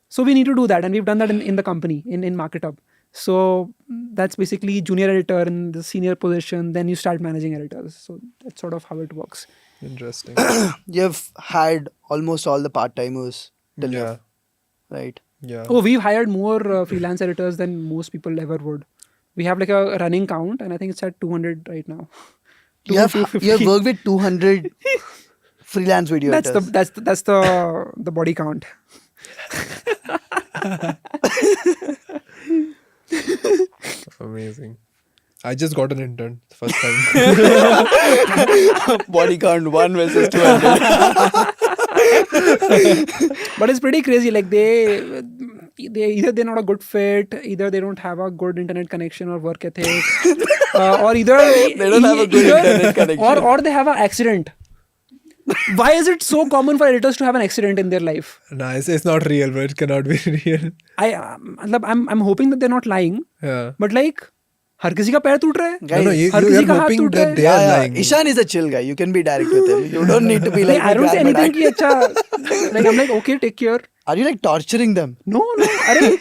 So we need to do that, and we've done that in the company in MarketHub. So that's basically junior editor in the senior position, then you start managing editors. So that's sort of how it works. Interesting. You've had almost all the part-timers till now, Yeah. right? Yeah. Oh, we've hired more freelance editors than most people ever would. We have like a running count, and I think it's at 200 right now. You have 250. worked with 200 freelance video editors. That's the body count. Amazing. I just got an intern the first time. Body count 1 versus 200. But it's pretty crazy. Like they're not a good fit, either they don't have a good internet connection or work ethic, or either They don't have a good internet connection. or they have an accident. Why is it so common for editors to have an accident in their life? Nah, it's not real, but it cannot be real. I'm hoping that they're not lying, Yeah. but like हर किसी का पैर टूट रहा है. Guys, No, you her are किसी का हाथ hoping टूट रहा that है. they are yeah, lying. Ishan is a chill guy. You can be direct with him. You don't need to be like. I don't say grab a anything dad. कि अच्छा. Like I'm like, okay, take care. Are you like torturing them? No. अरे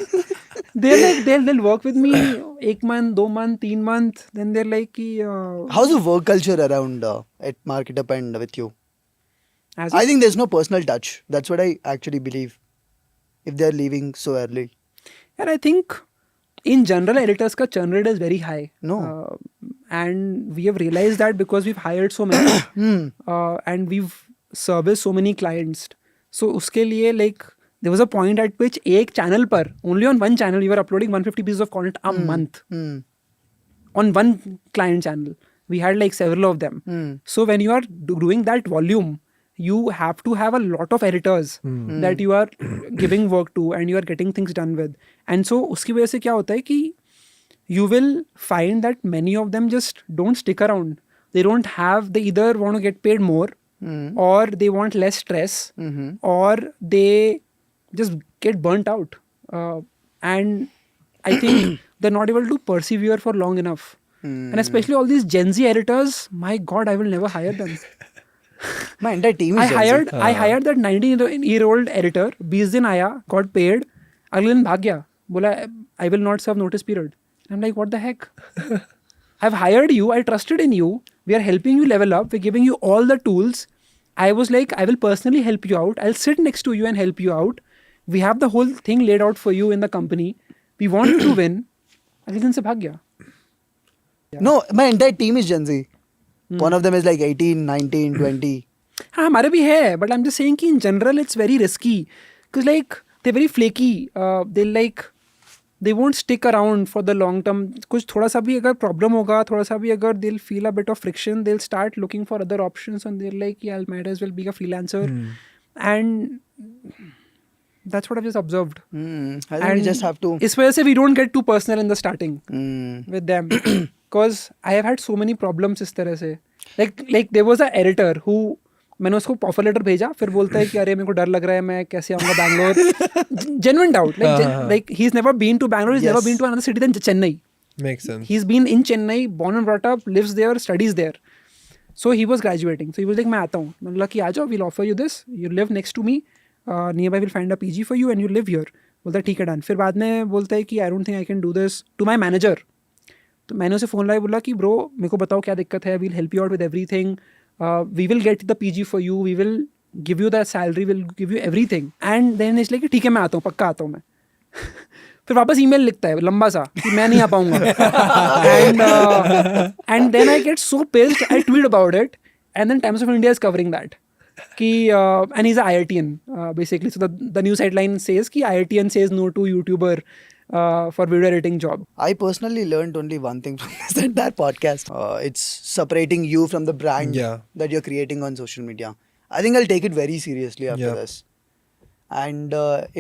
they'll work with me 1 month, 2 month, 3 month. Then they're like कि How's the work culture around at MarketUp and with you? as I think there's no personal touch. That's what I actually believe. If they're leaving so early. and I think in general editors ka churn rate is very high. No. And we have realized that because we've hired so many and we've serviced so many clients. So uske liye like there was a point at which ek channel par, only on one channel, we were uploading 150 pieces of content a month. On one client channel. We had like several of them. So when you are doing that volume, you have to have a lot of editors that you are giving work to and you are getting things done with. And so uski wajah se kya hota hai ki you will find that many of them just don't stick around. They don't have, they either want to get paid more or they want less stress or they just get burnt out. And I think they're not able to persevere for long enough. And especially all these Gen Z editors, my God, I will never hire them. My entire team is I hired that 19-year-old editor. 20 दिन आया, got paid. अगले दिन भाग गया. बोला, I will not serve notice period. I'm like, what the heck? I've hired you. I trusted in you. We are helping you level up. We're giving you all the tools. I was like, I will personally help you out. I'll sit next to you and help you out. We have the whole thing laid out for you in the company. We want you to win. अगले दिन से भाग गया. No, my entire team is Gen Z. One of them is like 18, 19, 20. हाँ हमारे भी है, but I'm just saying कि in general it's very risky because like they're very flaky. They won't stick around for the long term. कुछ थोड़ा सा भी अगर problem होगा, थोड़ा सा भी अगर they'll feel a bit of friction, they'll start looking for other options and they're like, yeah, I might as well be a freelancer. And that's what I've just observed. I think we just have to. इस वजह से we don't get too personal in the starting with them. Because I have had so many problems इस तरह से. Like there was an editor who मैंने उसको offer letter भेजा, फिर बोलता है कि अरे मेरे को डर लग रहा है, मैं कैसे आऊँगा Bangalore. Genuine doubt. Like he's never been to Bangalore, he's never been to another city than Chennai. Makes sense. He's been in Chennai, born and brought up, lives there, studies there. So he was graduating. So he was like, मैं आता हूँ. मैंने बोला कि आ जाओ, we'll offer you this. You live next to me. Nearby we'll find a PG for you and you live here. बोलता ठीक है डन. फिर बाद में बोलता है कि I don't think I can do this to my manager. तो मैंने उसे फ़ोन लाया, बोला कि ब्रो मेरे को बताओ क्या दिक्कत है, we'll help you out with everything. We will get the PG for you. We will give you the salary. We'll give you everything. And then it's like ठीक है मैं आता हूँ, पक्का आता हूँ मैं. फिर वापस ईमेल लिखता है लंबा सा कि मैं नहीं आ पाऊँगा. And then I get so pissed. I tweet about it. And then Times of India is covering that. And he's an IITian basically. So the news headline says कि IITian says no to YouTuber for video editing job. I personally learned only one thing from this entire podcast. It's separating you from the brand that you're creating on social media. I think I'll take it very seriously after this. And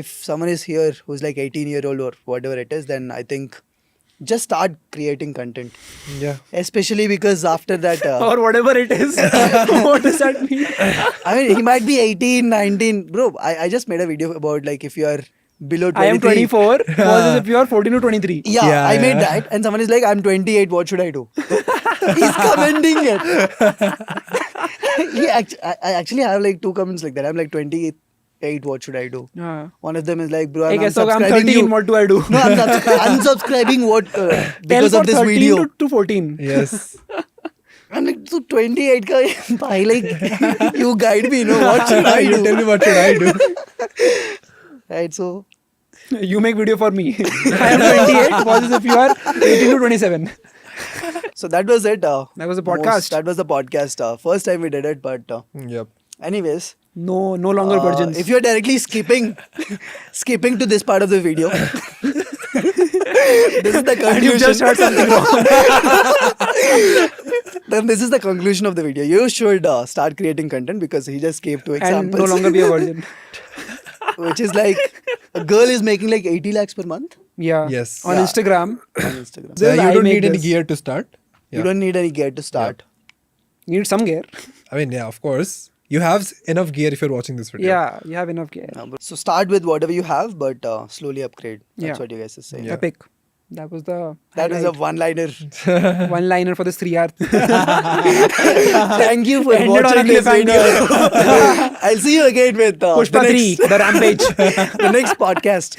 if someone is here who's like 18-year-old or whatever it is, then I think just start creating content. Yeah. Especially because after that... or whatever it is. What does that mean? I mean, he might be 18, 19. Bro, I just made a video about like if you are below 23. I am 24. Versus if you are 14 to 23. Yeah, I made that. And someone is like, I'm 28. What should I do? He's commenting it. I actually have like 2 comments like that. I'm like 28. What should I do? One of them is like, bro, I'm unsubscribing 13, you. what do I do? No, I'm unsubscribing what because of this video. To 14. Yes. I'm like, so 28 ka, bhai, like, you guide me, what should I do? You tell me what should I do. Right, so... You make video for me. I am 28 versus if you are 18 to 27. So that was it. That was the podcast. That was the podcast. First time we did it, but Yep. anyways... No longer virgins. If you're directly skipping to this part of the video, this is the conclusion. And you just heard something wrong. Then this is the conclusion of the video. You should start creating content because he just gave 2 examples. And no longer be a virgin. Which is like A girl is making like 80 lakhs per month Yeah. Yes. On Yeah. Instagram. on Instagram. This is you I don't make need any this. gear to start. You Yeah. don't need any gear to start. You need some gear. I mean, yeah, of course. You have enough gear if you're watching this video. Yeah, you have enough gear. So start with whatever you have, but slowly upgrade. That's Yeah. what you guys are saying. Yeah. Epic. That was the That is a one-liner. one-liner for this 3 hour. Thank you for Ended on a watching this video. cliffhanger. I'll see you again with Pushpa the 3, next, The Rampage. the next podcast.